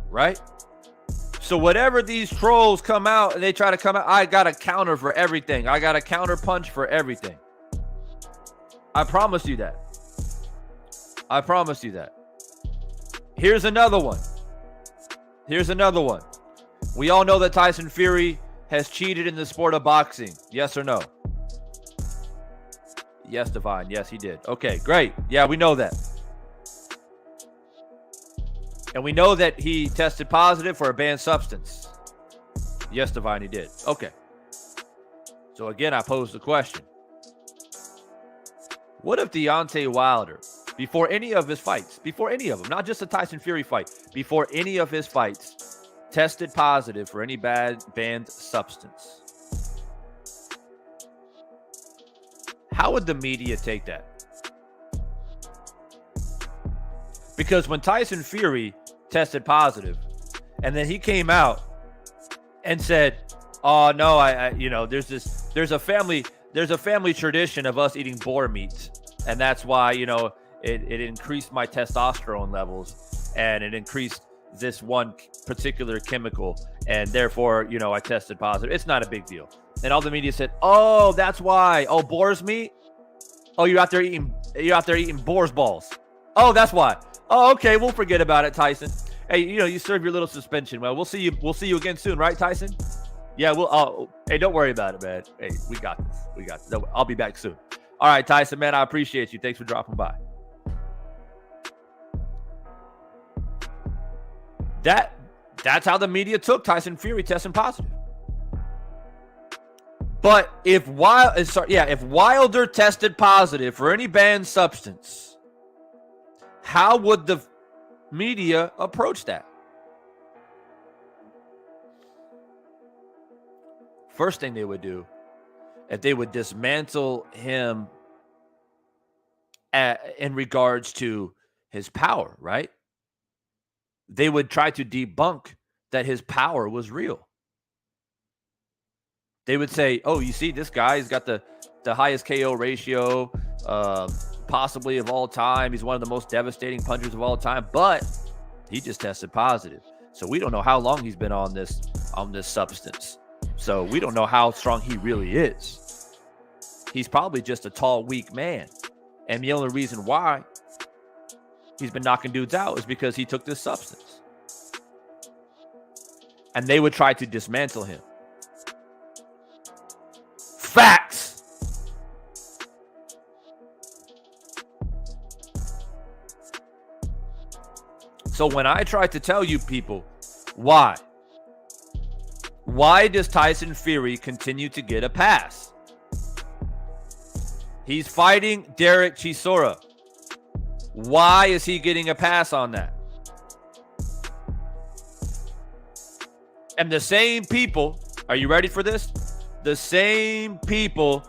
Right? So whatever these trolls come out and they try to come out, I got a counter for everything. I got a counter punch for everything. I promise you that. I promise you that. Here's another one. We all know that Tyson Fury has cheated in the sport of boxing. Yes or no? Yes, Divine. Yes, he did. Okay, great. Yeah, we know that. And we know that he tested positive for a banned substance. Yes, Divine, he did. Okay. So again, I pose the question. What if Deontay Wilder, before any of his fights, before any of them, not just the Tyson Fury fight, before any of his fights, tested positive for any banned substance? how would the media take that? Because when Tyson Fury tested positive, and then he came out and said, "Oh no, there's a family tradition of us eating boar meat, and that's why it increased my testosterone levels, and it increased this one particular chemical, and therefore I tested positive. It's not a big deal." And all the media said, "Oh, that's why. Oh, boar's meat. Oh, you're out there eating boar's balls. Oh, that's why. Oh, okay, we'll forget about it, Tyson. Hey, you serve your little suspension. Well, we'll see you again soon, right, Tyson? Yeah, hey, don't worry about it, man. Hey, we got this. I'll be back soon. All right, Tyson, man, I appreciate you. Thanks for dropping by." That's how the media took Tyson Fury testing positive. But if Wilder tested positive for any banned substance, how would the media approach that? First thing they would do, if they would dismantle him in regards to his power, right? They would try to debunk that his power was real. They would say, "Oh, you see, this guy's got the highest KO ratio possibly of all time. He's one of the most devastating punchers of all time, but he just tested positive. So we don't know how long he's been on this substance. So we don't know how strong he really is. He's probably just a tall, weak man. And the only reason why he's been knocking dudes out is because he took this substance." And they would try to dismantle him. Facts. So when I try to tell you people why does Tyson Fury continue to get a pass? He's fighting Derek Chisora. Why is he getting a pass on that? And the same people, are you ready for this? The same people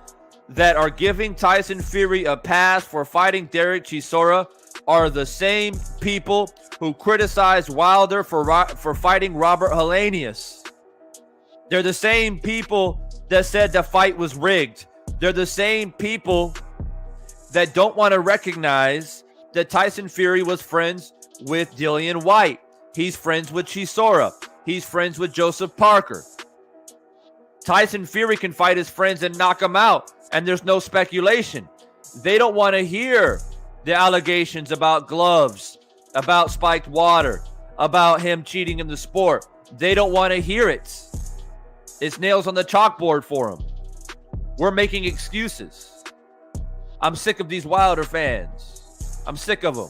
that are giving Tyson Fury a pass for fighting Derek Chisora are the same people who criticized Wilder for fighting Robert Helenius. They're the same people that said the fight was rigged. They're the same people that don't want to recognize that Tyson Fury was friends with Dillian White. He's friends with Chisora. He's friends with Joseph Parker. Tyson Fury can fight his friends and knock them out, and there's no speculation. They don't want to hear the allegations about gloves, about spiked water, about him cheating in the sport. They don't want to hear it. It's nails on the chalkboard for him. We're making excuses. I'm sick of these Wilder fans. I'm sick of them.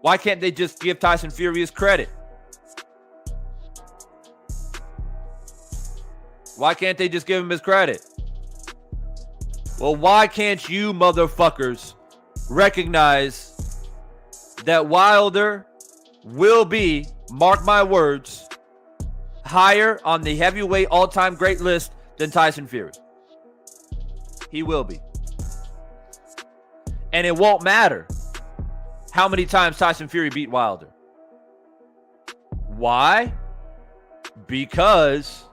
Why can't they just give Tyson Fury his credit? Why can't they just give him his credit? Well, why can't you motherfuckers recognize that Wilder will be, mark my words, higher on the heavyweight all-time great list than Tyson Fury? He will be. And it won't matter how many times Tyson Fury beat Wilder. Why? Because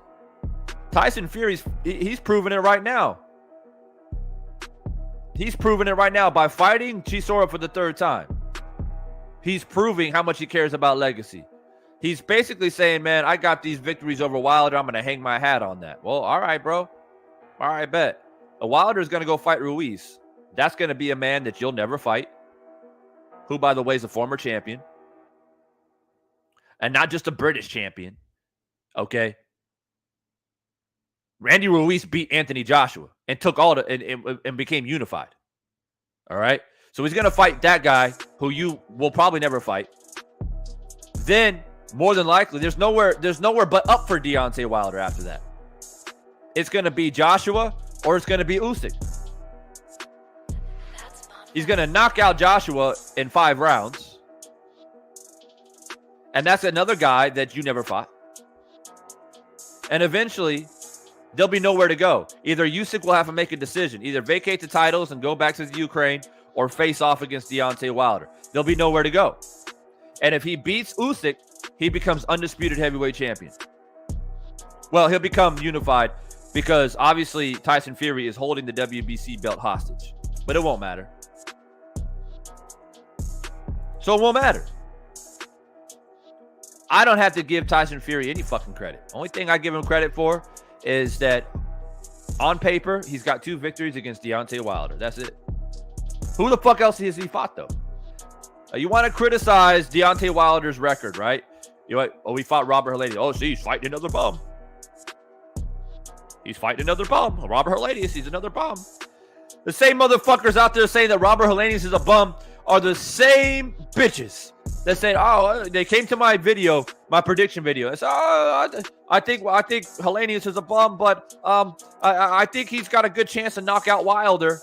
Tyson Fury's, he's proving it right now. He's proving it right now by fighting Chisora for the third time. He's proving how much he cares about legacy. He's basically saying, man, I got these victories over Wilder. I'm going to hang my hat on that. Well, all right, bro. All right, bet. Wilder is going to go fight Ruiz. That's going to be a man that you'll never fight, who, by the way, is a former champion. And not just a British champion. Okay? Randy Ruiz beat Anthony Joshua and took all and became unified. All right? So he's going to fight that guy who you will probably never fight. Then, more than likely, there's nowhere but up for Deontay Wilder after that. It's going to be Joshua or it's going to be Usyk. He's going to knock out Joshua in 5 rounds. And that's another guy that you never fought. And eventually, there'll be nowhere to go. Either Usyk will have to make a decision, either vacate the titles and go back to the Ukraine or face off against Deontay Wilder. There'll be nowhere to go. And if he beats Usyk, he becomes undisputed heavyweight champion. Well, he'll become unified because obviously Tyson Fury is holding the WBC belt hostage. But it won't matter. So it won't matter. I don't have to give Tyson Fury any fucking credit. Only thing I give him credit for is that on paper, he's got 2 victories against Deontay Wilder. That's it. Who the fuck else has he fought, though? You want to criticize Deontay Wilder's record, right? You know, oh, we fought Robert Helenius. Oh, see, he's fighting another bum. He's fighting another bum. Robert Helenius, he's another bum. The same motherfuckers out there saying that Robert Helenius is a bum are the same bitches that said, oh, they came to my video, my prediction video. They said, oh, I think Helenius is a bum, but I think he's got a good chance to knock out Wilder.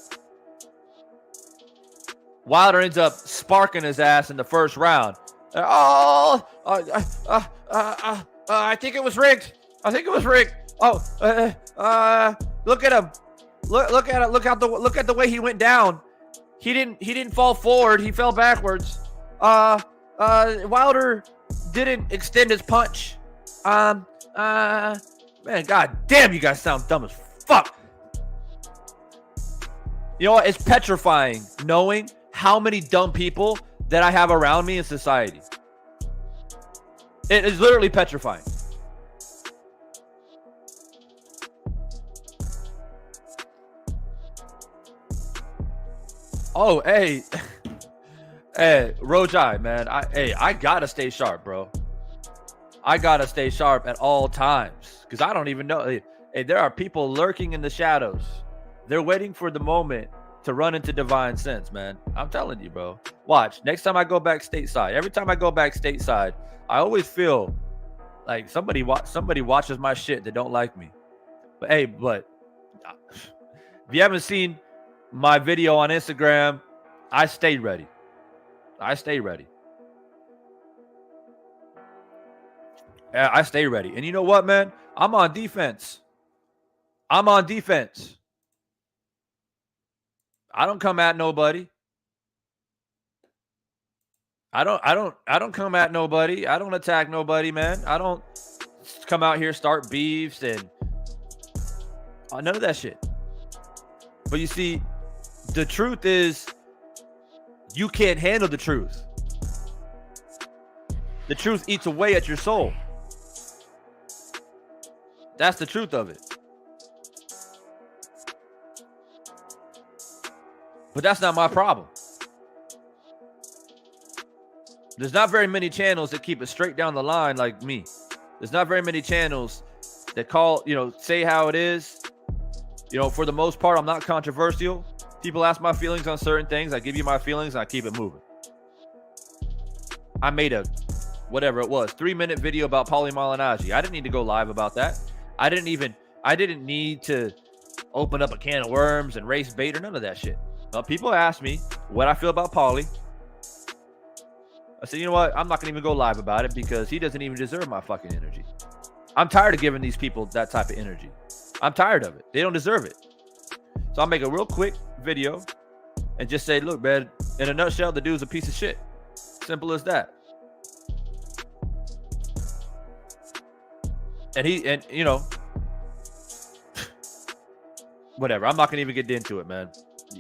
Wilder ends up sparking his ass in the first round. I think it was rigged. I think it was rigged. Oh, look at him. Look at the way he went down. He didn't fall forward. He fell backwards. Wilder didn't extend his punch. Man, god damn, you guys sound dumb as fuck. You know what? It's petrifying knowing how many dumb people that I have around me in society. It is literally petrifying. Oh, hey. Hey, Rojai, man. I gotta stay sharp, bro. I gotta stay sharp at all times. Because I don't even know. Hey, there are people lurking in the shadows. They're waiting for the moment to run into divine sense, man. I'm telling you, bro. Watch. Next time I go back stateside. Every time I go back stateside, I always feel like somebody watches my shit that don't like me. But hey, if you haven't seen my video on Instagram, I stayed ready. I stay ready. Yeah, I stay ready. And you know what, man? I'm on defense. I'm on defense. I don't come at nobody. I don't come at nobody. I don't attack nobody, man. I don't come out here, start beefs and none of that shit. But you see, the truth is you can't handle the truth. The truth eats away at your soul. That's the truth of it. But that's not my problem. There's not very many channels that keep it straight down the line like me. There's not very many channels that say how it is. For the most part, I'm not controversial. People ask my feelings on certain things. I give you my feelings and I keep it moving. I made a, 3-minute video about Paulie Malignaggi. I didn't need to go live about that. I didn't need to open up a can of worms and race bait or none of that shit. People ask me what I feel about Paulie. I said, you know what? I'm not going to even go live about it because he doesn't even deserve my fucking energy. I'm tired of giving these people that type of energy. I'm tired of it. They don't deserve it. So I'll make a real quick video and just say, look, man, in a nutshell, the dude's a piece of shit. Simple as that. And whatever. I'm not going to even get into it, man.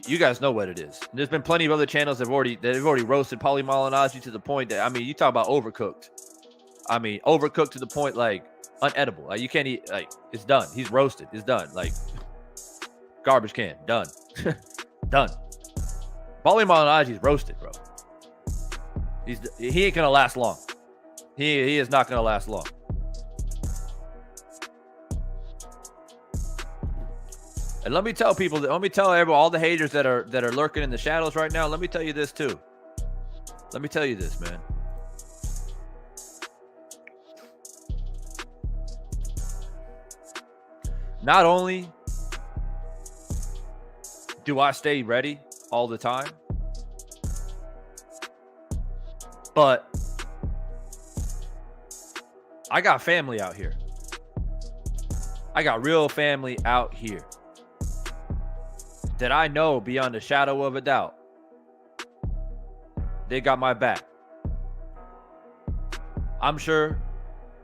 You guys know what it is. There's been plenty of other channels that have already roasted Paulie Malignaggi to the point that, you talk about overcooked. Overcooked to the point, like, unedible. Like, you can't eat, like, it's done. He's roasted. It's done. Like, garbage can. Done. Done. Paulie Malignaggi's roasted, bro. He ain't going to last long. He is not going to last long. And let me tell all the haters that are lurking in the shadows right now, let me tell you this too. Let me tell you this, man. Not only do I stay ready all the time, but I got family out here. I got real family out here that I know beyond a shadow of a doubt, they got my back. I'm sure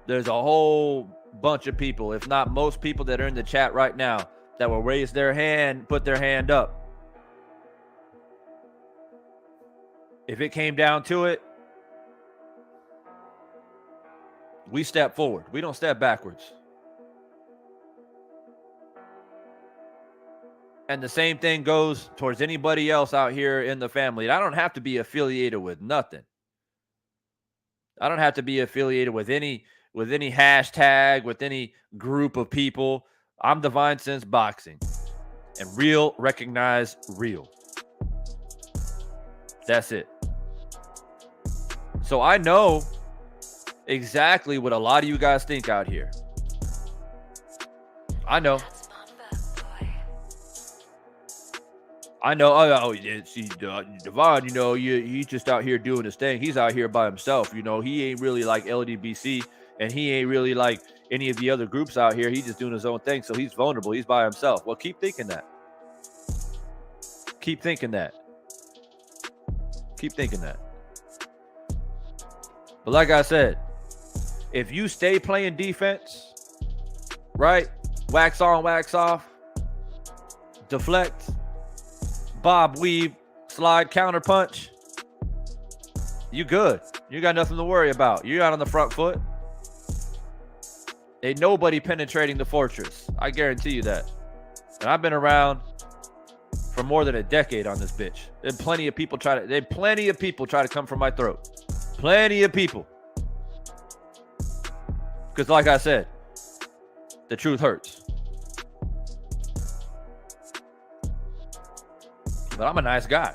there's a whole bunch of people, if not most people that are in the chat right now, that will raise their hand, put their hand up. If it came down to it, we step forward. We don't step backwards. And the same thing goes towards anybody else out here in the family. I don't have to be affiliated with nothing. I don't have to be affiliated with any hashtag, with any group of people. I'm Divine Sense Boxing. And real recognize real. That's it. So I know exactly what a lot of you guys think out here. I know. Oh, yeah, see, Devon, you know, he's just out here doing his thing. He's out here by himself. You know, he ain't really like LDBC, and he ain't really like any of the other groups out here. He's just doing his own thing, so he's vulnerable. He's by himself. Well, keep thinking that. Keep thinking that. Keep thinking that. But like I said, if you stay playing defense, right? Wax on, wax off, deflect, bob, weave, slide, counter punch, you good. You got nothing to worry about. You're out on the front foot. Ain't nobody penetrating the fortress. I guarantee you that. And I've been around for more than a decade on this bitch. Plenty of people try to come for my throat. Plenty of people. Because like I said, the truth hurts. But I'm a nice guy.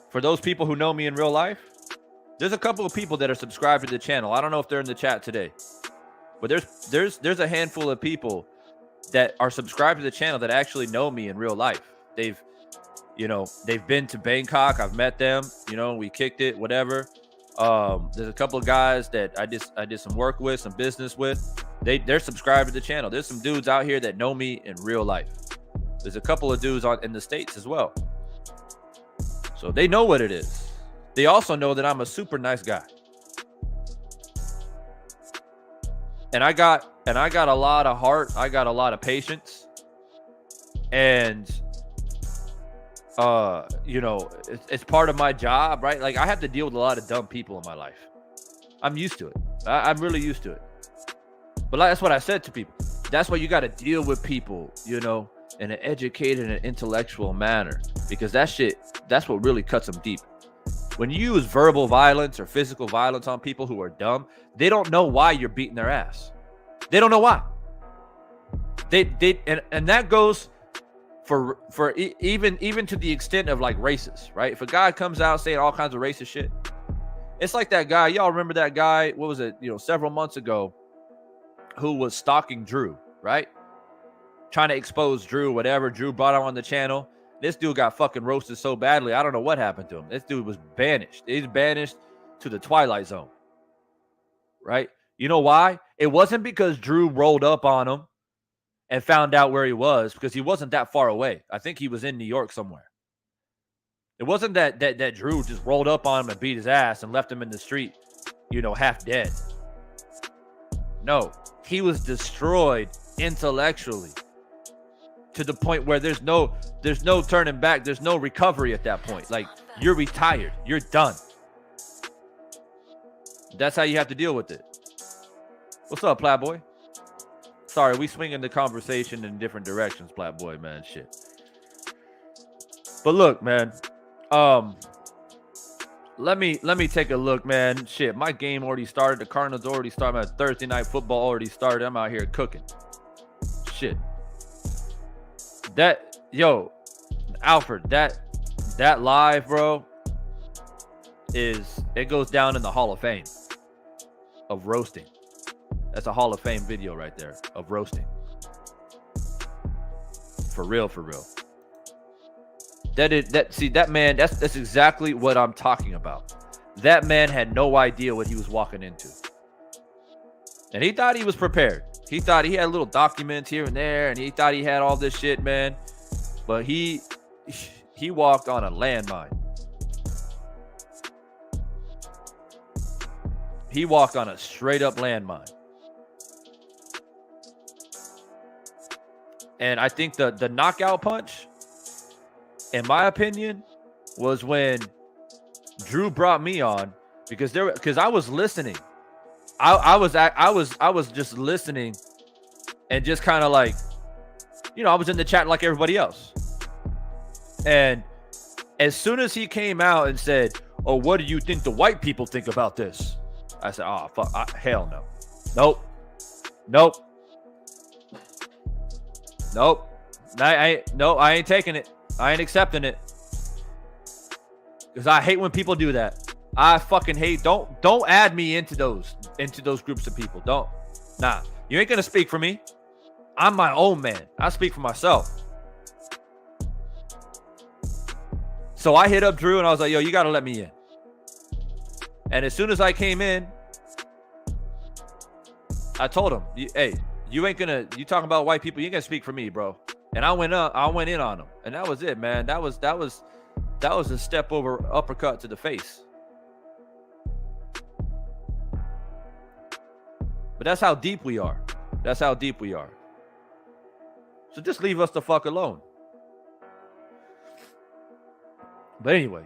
For those people who know me in real life, there's a couple of people that are subscribed to the channel. I don't know if they're in the chat today. But there's a handful of people that are subscribed to the channel that actually know me in real life. They've been to Bangkok. I've met them. You know, we kicked it, whatever. There's a couple of guys that I did some work with, some business with. They're subscribed to the channel. There's some dudes out here that know me in real life. There's a couple of dudes in the States as well. So they know what it is. They also know that I'm a super nice guy. And I got a lot of heart. I got a lot of patience. And it's part of my job, right? Like, I have to deal with a lot of dumb people in my life. I'm used to it. I'm really used to it. But that's what I said to people. That's why you got to deal with people, you know, in an educated and intellectual manner, because that's what really cuts them deep. When you use verbal violence or physical violence on people who are dumb, they don't know why you're beating their ass. They don't know why. And that goes for even to the extent of like racists, right? If a guy comes out saying all kinds of racist shit, it's like that guy. Y'all remember that guy? What was it? You know, several months ago, who was stalking Drew, right? Trying to expose Drew, whatever. Drew brought him on the channel. This dude got fucking roasted so badly. I don't know what happened to him. This dude was banished. He's banished to the Twilight Zone, right? You know why? It wasn't because Drew rolled up on him and found out where he was, because he wasn't that far away. I think he was in New York somewhere. It wasn't that Drew just rolled up on him and beat his ass and left him in the street, you know, half dead. No, he was destroyed intellectually to the point where there's no turning back. There's no recovery at that point. Like, you're retired. You're done. That's how you have to deal with it. What's up, Plat Boy? Sorry, we swinging the conversation in different directions, Plat Boy, man. Shit. But look, man. Let me take a look, man. Shit, my game already started. The Cardinals already started. My Thursday night football already started. I'm out here cooking. Shit. Alfred, that live, bro, it goes down in the Hall of Fame of roasting. That's a Hall of Fame video right there of roasting. For real, for real. That man, that's exactly what I'm talking about. That man had no idea what he was walking into. And he thought he was prepared. He thought he had little documents here and there, and he thought he had all this shit, man. But he walked on a landmine. He walked on a straight up landmine. And I think the knockout punch, in my opinion, was when Drew brought me on because I was listening. I was just listening and just kind of like, I was in the chat like everybody else. And as soon as he came out and said, "Oh, what do you think the white people think about this?" I said, "Oh, fuck, hell no. Nope. I ain't taking it. I ain't accepting it. Because I hate when people do that. I fucking hate. Don't add me into those groups of people. Don't. Nah. You ain't gonna speak for me. I'm my own man. I speak for myself." So I hit up Drew and I was like, "Yo, you gotta let me in." And as soon as I came in, I told him, "Hey, you talking about white people, you ain't gonna speak for me, bro." And I went in on him. And that was it, man. That was a step over uppercut to the face. But that's how deep we are. So just leave us the fuck alone. But anyway,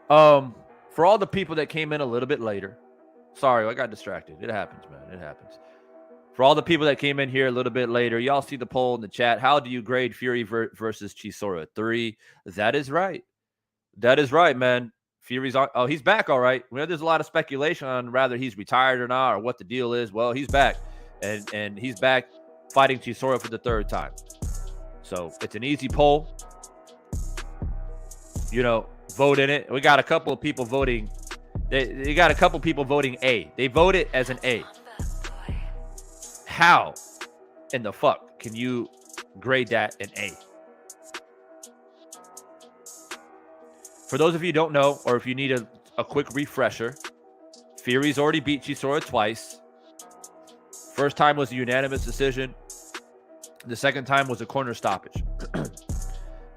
for all the people that came in a little bit later, sorry, I got distracted. It happens, man. It happens. For all the people that came in here a little bit later, y'all see the poll in the chat. How do you grade Fury versus Chisora? 3. That is right. That is right, man. Fury's on. Oh, he's back, all right. There's a lot of speculation on whether he's retired or not or what the deal is. Well, he's back, and he's back fighting Chisora for the 3rd time. So it's an easy poll. Vote in it. We got a couple of people voting. They got a couple people voting A. They voted as an A. How in the fuck can you grade that an A? For those of you who don't know, or if you need a quick refresher, Fury's already beat Chisora twice. First time was a unanimous decision. The second time was a corner stoppage.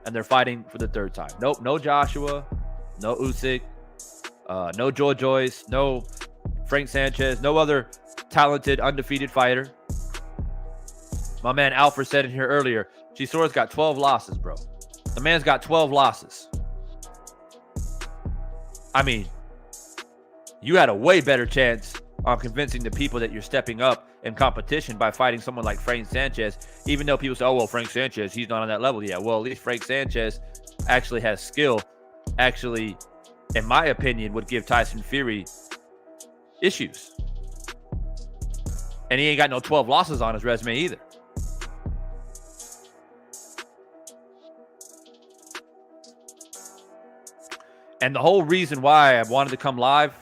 And they're fighting for the 3rd time. Nope, no Joshua, no Usyk, no Joe Joyce, no Frank Sanchez, no other talented, undefeated fighter. My man Alfred said in here earlier, Chisora's got 12 losses, bro. The man's got 12 losses. I mean, you had a way better chance on convincing the people that you're stepping up in competition by fighting someone like Frank Sanchez, even though people say, "Oh, well, Frank Sanchez, he's not on that level yet." Well, at least Frank Sanchez actually has skill. Actually, in my opinion, would give Tyson Fury issues. And he ain't got no 12 losses on his resume either. And the whole reason why I wanted to come live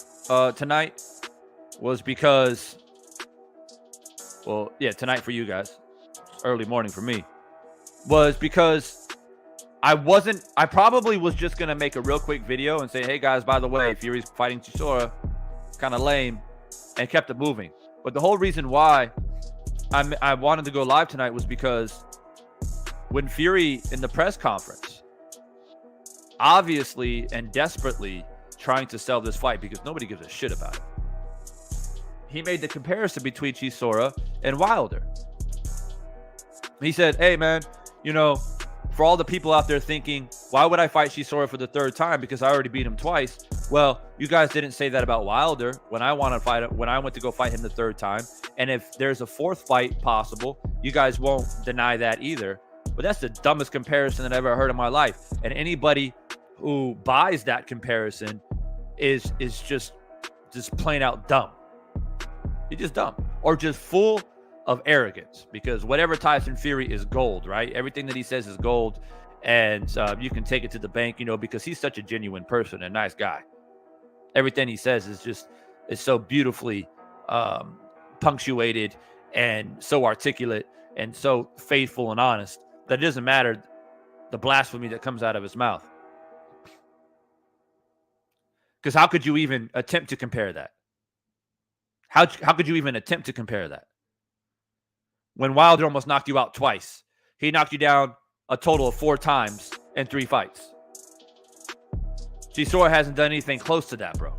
tonight was because, tonight for you guys, early morning for me, was because I probably was just going to make a real quick video and say, "Hey guys, by the way, Fury's fighting Chisora, kind of lame," and kept it moving. But the whole reason why I wanted to go live tonight was because when Fury in the press conference, obviously and desperately trying to sell this fight because nobody gives a shit about it, he made the comparison between Chisora and Wilder. He said, "Hey man, for all the people out there thinking, why would I fight Chisora for the 3rd time because I already beat him twice? Well, you guys didn't say that about Wilder when I went to go fight him the 3rd time. And if there's a 4th fight possible, you guys won't deny that either." But that's the dumbest comparison that I've ever heard in my life. And anybody who buys that comparison is just plain out dumb. He's just dumb, or just full of arrogance, because whatever Tyson Fury is gold, right? Everything that he says is gold, and you can take it to the bank, because he's such a genuine person, a nice guy. Everything he says is so beautifully punctuated and so articulate and so faithful and honest that it doesn't matter the blasphemy that comes out of his mouth. Because how could you even attempt to compare that? How could you even attempt to compare that? when Wilder almost knocked you out twice. He knocked you down a total of 4 times in 3 fights. Chisora hasn't done anything close to that, bro.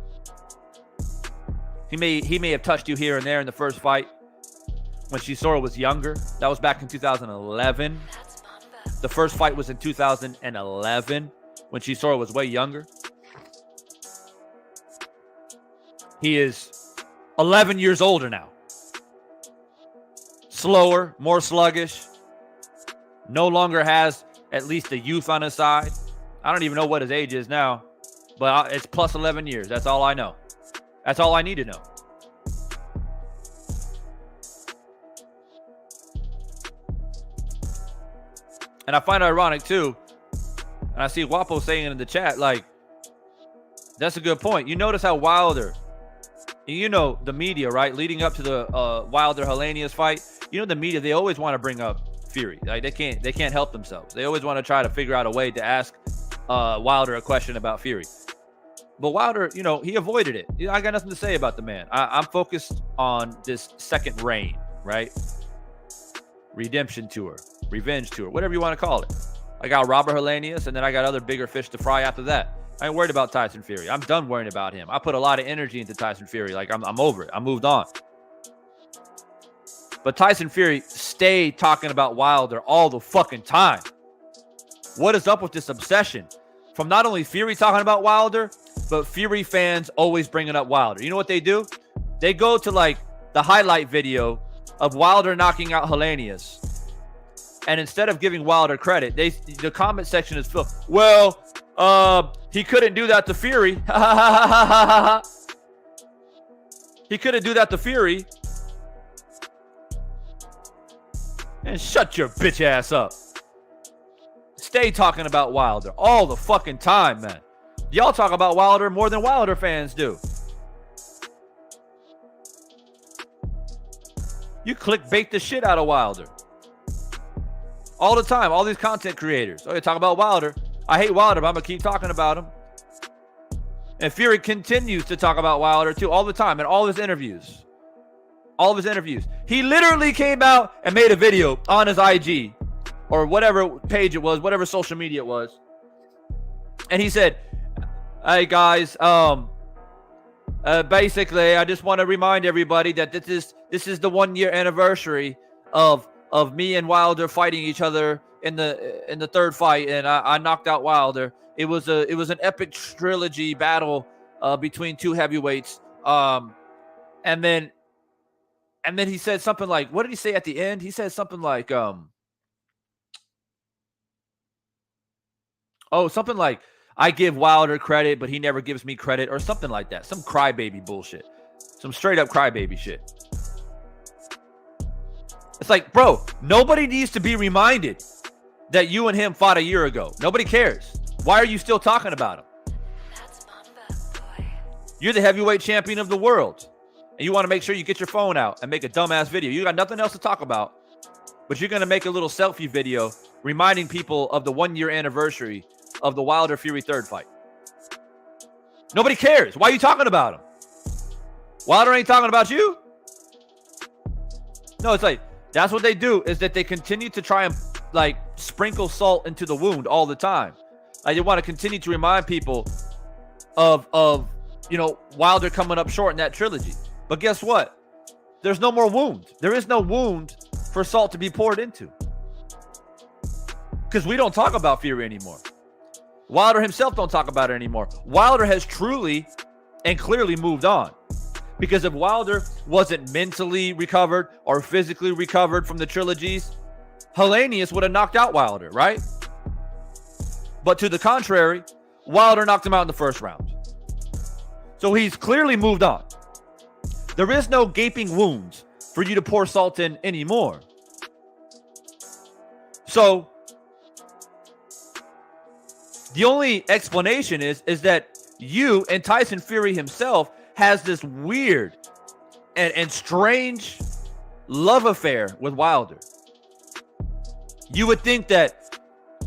He may have touched you here and there in the first fight when Chisora was younger. That was back in 2011. The first fight was in 2011 when Chisora was way younger. He is 11 years older now. Slower, more sluggish. No longer has at least the youth on his side. I don't even know what his age is now, but it's plus 11 years. That's all I know. That's all I need to know. And I find it ironic, too, and I see Wapo saying it in the chat, like, that's a good point. You notice how Wilder, you know the media, right, leading up to the Wilder-Helenius fight, you know the media, they always want to bring up Fury. Like, they can't help themselves. They always want to try to figure out a way to ask Wilder a question about Fury. But Wilder, you know, he avoided it. I got nothing to say about the man. I'm focused on this second reign, right? Redemption tour, revenge tour, whatever you want to call it. I got Robert Helenius, and then I got other bigger fish to fry after that. I ain't worried about Tyson Fury. I'm done worrying about him. I put a lot of energy into Tyson Fury. Like, I'm over it. I moved on. But Tyson Fury stayed talking about Wilder all the fucking time. What is up with this obsession? From not only Fury talking about Wilder, but Fury fans always bringing up Wilder. You know what they do? They go to, like, the highlight video of Wilder knocking out Helenius. And instead of giving Wilder credit, the comment section is filled. Well, he couldn't do that to Fury. He couldn't do that to Fury. And shut your bitch ass up. Stay talking about Wilder all the fucking time, man. Y'all talk about Wilder more than Wilder fans do. You clickbait the shit out of Wilder. All the time, all these content creators. Oh, you talk about Wilder. I hate Wilder, but I'm going to keep talking about him. And Fury continues to talk about Wilder, too, all the time in all his interviews. All of his interviews. He literally came out and made a video on his IG or whatever page it was, whatever social media it was. And he said, hey, guys, basically, I just want to remind everybody that this is the 1-year anniversary of me and Wilder fighting each other in the third fight, and I knocked out Wilder. It was an epic trilogy battle between 2 heavyweights. And then he said something like, what did he say at the end? He said something like, something like, I give Wilder credit, but he never gives me credit, or something like that. Some crybaby bullshit. Some straight up crybaby shit. It's like, bro, nobody needs to be reminded that you and him fought a year ago. Nobody cares. Why are you still talking about him? You're the heavyweight champion of the world. And you want to make sure you get your phone out and make a dumbass video. You got nothing else to talk about, but you're going to make a little selfie video reminding people of the 1-year anniversary of the Wilder Fury third fight. Nobody cares. Why are you talking about him? Wilder ain't talking about you. No, it's like, that's what they do, is that they continue to try and, like, sprinkle salt into the wound all the time. Like, they want to continue to remind people of you know, Wilder coming up short in that trilogy. But guess what? There's no more wound. There is no wound for salt to be poured into. Because we don't talk about Fury anymore. Wilder himself don't talk about it anymore. Wilder has truly and clearly moved on. Because if Wilder wasn't mentally recovered or physically recovered from the trilogies, Helenius would have knocked out Wilder, right? But to the contrary, Wilder knocked him out in the first round. So he's clearly moved on. There is no gaping wounds for you to pour salt in anymore. So the only explanation is that you and Tyson Fury himself has this weird and strange love affair with Wilder. You would think that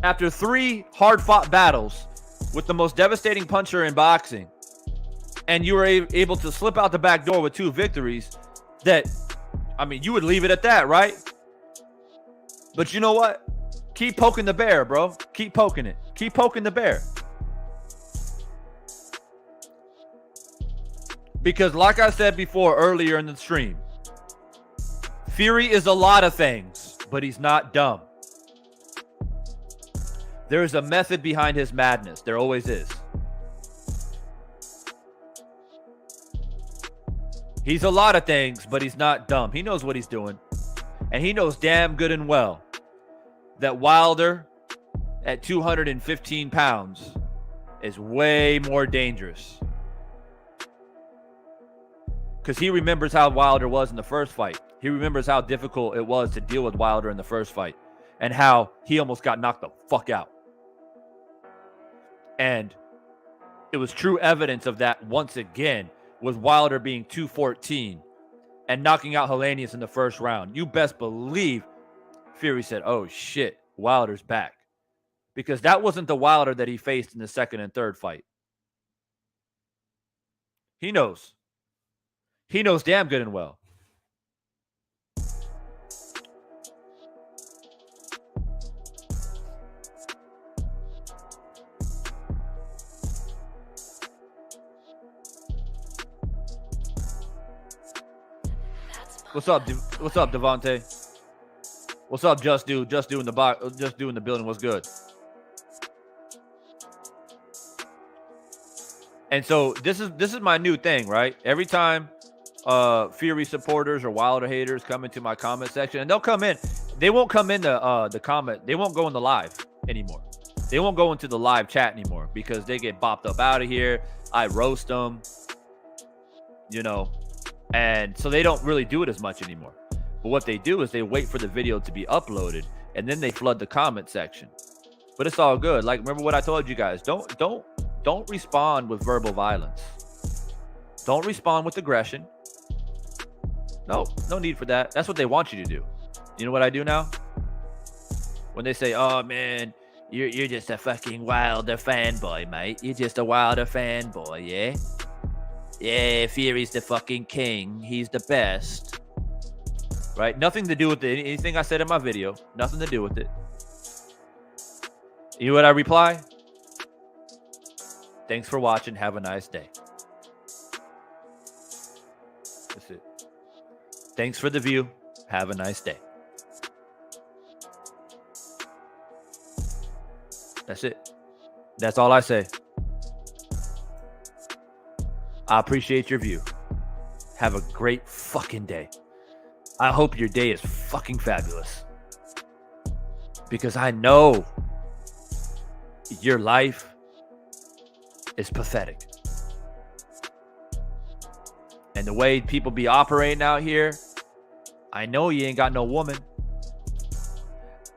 after 3 hard-fought battles with the most devastating puncher in boxing, and you were able to slip out the back door with 2 victories, that, I mean, you would leave it at that, right? But you know what? Keep poking the bear, bro. Keep poking it. Keep poking the bear. Because like I said before earlier in the stream, Fury is a lot of things, but he's not dumb. There is a method behind his madness. There always is. He's a lot of things, but he's not dumb. He knows what he's doing. And he knows damn good and well that Wilder at 215 pounds is way more dangerous. Because he remembers how Wilder was in the first fight. He remembers how difficult it was to deal with Wilder in the first fight. And how he almost got knocked the fuck out. And it was true evidence of that once again with Wilder being 214 and knocking out Helenius in the first round. You best believe Fury said, oh shit, Wilder's back. Because that wasn't the Wilder that he faced in the second and third fight. He knows. He knows damn good and well. What's up, Devontae? What's up, Just doing the building. What's good? And so this is my new thing, right? Every time Fury supporters or Wilder haters come into my comment section, and they'll come in, they won't come in the comment. They won't go in the live anymore. They won't go into the live chat anymore because they get bopped up out of here. I roast them, you know. And so they don't really do it as much anymore. But what they do is they wait for the video to be uploaded and then they flood the comment section. But it's all good. Like, remember what I told you guys. Don't respond with verbal violence. Don't respond with aggression. No need for that. That's what they want you to do. You know what I do now? When they say, oh man, you're just a fucking Wilder fanboy, mate. You're just a Wilder fanboy, yeah? Yeah, Fury's the fucking king. He's the best. Right? Nothing to do with anything I said in my video. Nothing to do with it. You know what I reply? Thanks for watching. Have a nice day. That's it. Thanks for the view. Have a nice day. That's it. That's all I say. I appreciate your view. Have a great fucking day. I hope your day is fucking fabulous. Because I know your life is pathetic. And the way people be operating out here, I know you ain't got no woman.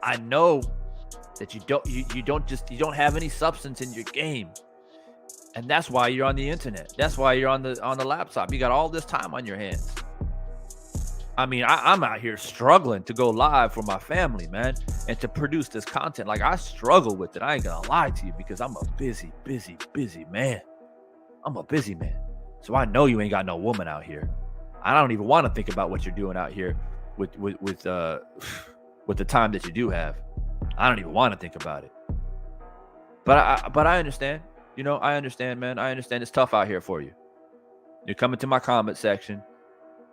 I know that you don't have any substance in your game. And that's why you're on the internet. That's why you're on the laptop. You got all this time on your hands. I mean, I'm out here struggling to go live for my family, man, and to produce this content. Like, I struggle with it. I ain't gonna lie to you because I'm a busy man. I'm a busy man. So I know you ain't got no woman out here. I don't even want to think about what you're doing out here with the time that you do have. I don't even want to think about it. But I understand. You know, I understand, man. I understand it's tough out here for you. You're coming to my comment section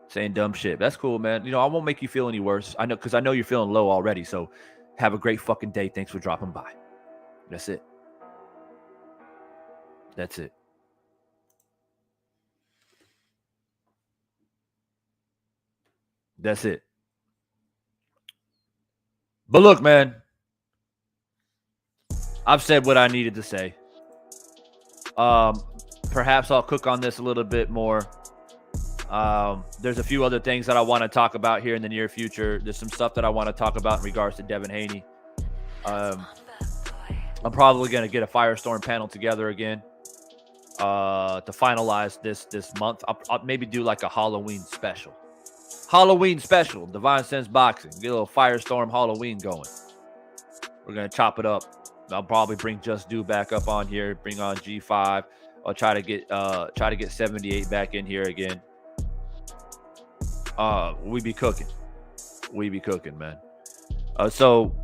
saying dumb shit. That's cool, man. You know, I won't make you feel any worse. I know, because I know you're feeling low already. So have a great fucking day. Thanks for dropping by. That's it. That's it. That's it. But look, man, I've said what I needed to say. Perhaps I'll cook on this a little bit more. There's a few other things that I want to talk about here in the near future. There's some stuff that I want to talk about in regards to Devin Haney. I'm probably going to get a Firestorm panel together again to finalize this month. I'll maybe do like a Halloween special. Divine Sense Boxing. Get a little Firestorm Halloween going. We're going to chop it up. I'll probably bring Just Do back up on here. Bring on G5. I'll try to get 78 back in here again. We be cooking, man. So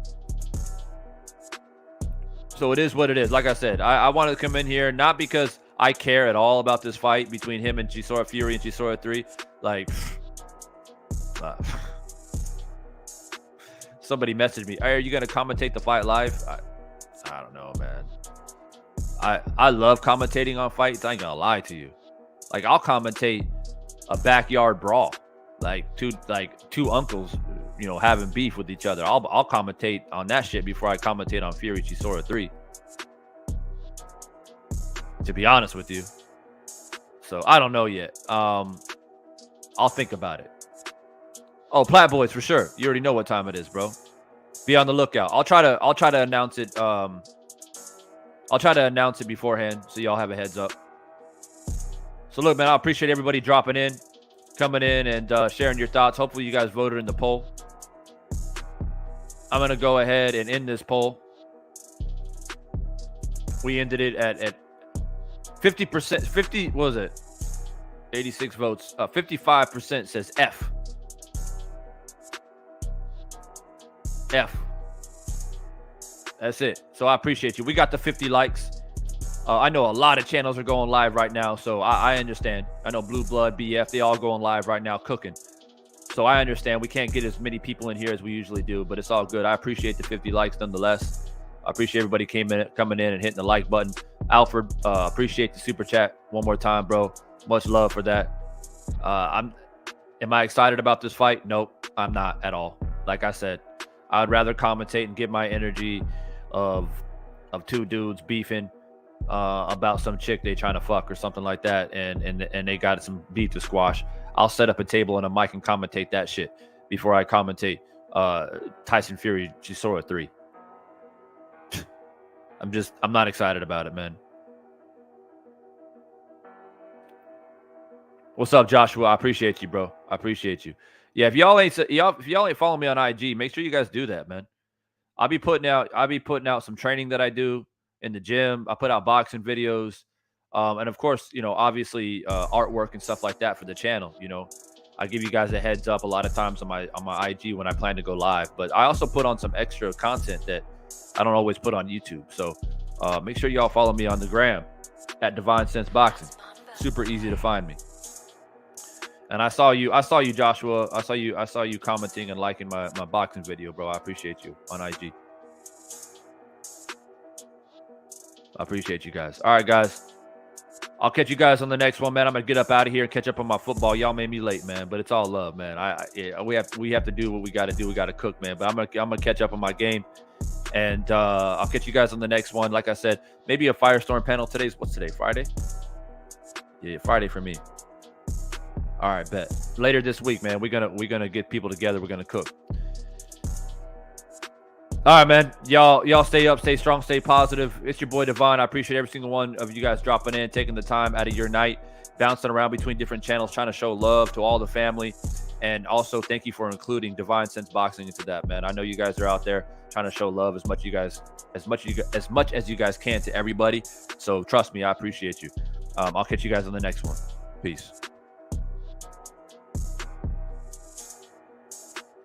it is what it is. Like I said, I wanted to come in here not because I care at all about this fight between him and Chisora Fury and Chisora 3. Like, somebody messaged me, hey, are you going to commentate the fight live? I don't know, man. I love commentating on fights. I ain't going to lie to you. Like, I'll commentate a backyard brawl. Like two uncles, you know, having beef with each other. I'll commentate on that shit before I commentate on Fury Chisora 3. To be honest with you. So I don't know yet. I'll think about it. Oh, Plat Boys for sure. You already know what time it is, bro. Be on the lookout. I'll try to announce it. I'll try to announce it beforehand so y'all have a heads up. So look, man, I appreciate everybody dropping in, coming in, and sharing your thoughts. Hopefully you guys voted in the poll. I'm gonna go ahead and end this poll. We ended it at 50%. 50, what was it? 86 votes. 55% says F. F. That's it. So I appreciate you. We got the 50 likes. I know a lot of channels are going live right now, so I understand. I know Blue Blood, BF, they all going live right now cooking. So I understand we can't get as many people in here as we usually do, but it's all good. I appreciate the 50 likes nonetheless. I appreciate everybody coming in and hitting the like button. Alfred, appreciate the super chat one more time, bro. Much love for that. Am I excited about this fight? Nope, I'm not at all. Like I said, I'd rather commentate and get my energy of two dudes beefing about some chick they trying to fuck or something like that, and they got some beef to squash. I'll set up a table and a mic and commentate that shit before I commentate Tyson Fury Chisora 3. I'm not excited about it, man. What's up, Joshua? I appreciate you, bro. I appreciate you. Yeah, if y'all ain't following me on IG, make sure you guys do that, man. I'll be putting out some training that I do in the gym. I put out boxing videos, and of course, you know, obviously artwork and stuff like that for the channel. You know, I give you guys a heads up a lot of times on my IG when I plan to go live. But I also put on some extra content that I don't always put on YouTube. So make sure y'all follow me on the gram at Divine Sense Boxing. Super easy to find me. And I saw you, Joshua. I saw you commenting and liking my boxing video, bro. I appreciate you on IG. I appreciate you guys. All right, guys. I'll catch you guys on the next one, man. I'm gonna get up out of here and catch up on my football. Y'all made me late, man, but it's all love, man. We have to do what we got to do. We got to cook, man. But I'm gonna catch up on my game, and I'll catch you guys on the next one. Like I said, maybe a Firestorm panel. What's today? Friday? Yeah, Friday for me. All right, bet. Later this week, man, we're gonna get people together. We're gonna cook. All right, man. Y'all stay up, stay strong, stay positive. It's your boy Divine. I appreciate every single one of you guys dropping in, taking the time out of your night, bouncing around between different channels, trying to show love to all the family. And also thank you for including Divine Sense Boxing into that, man. I know you guys are out there trying to show love as much as you guys can to everybody. So trust me, I appreciate you. I'll catch you guys on the next one. Peace.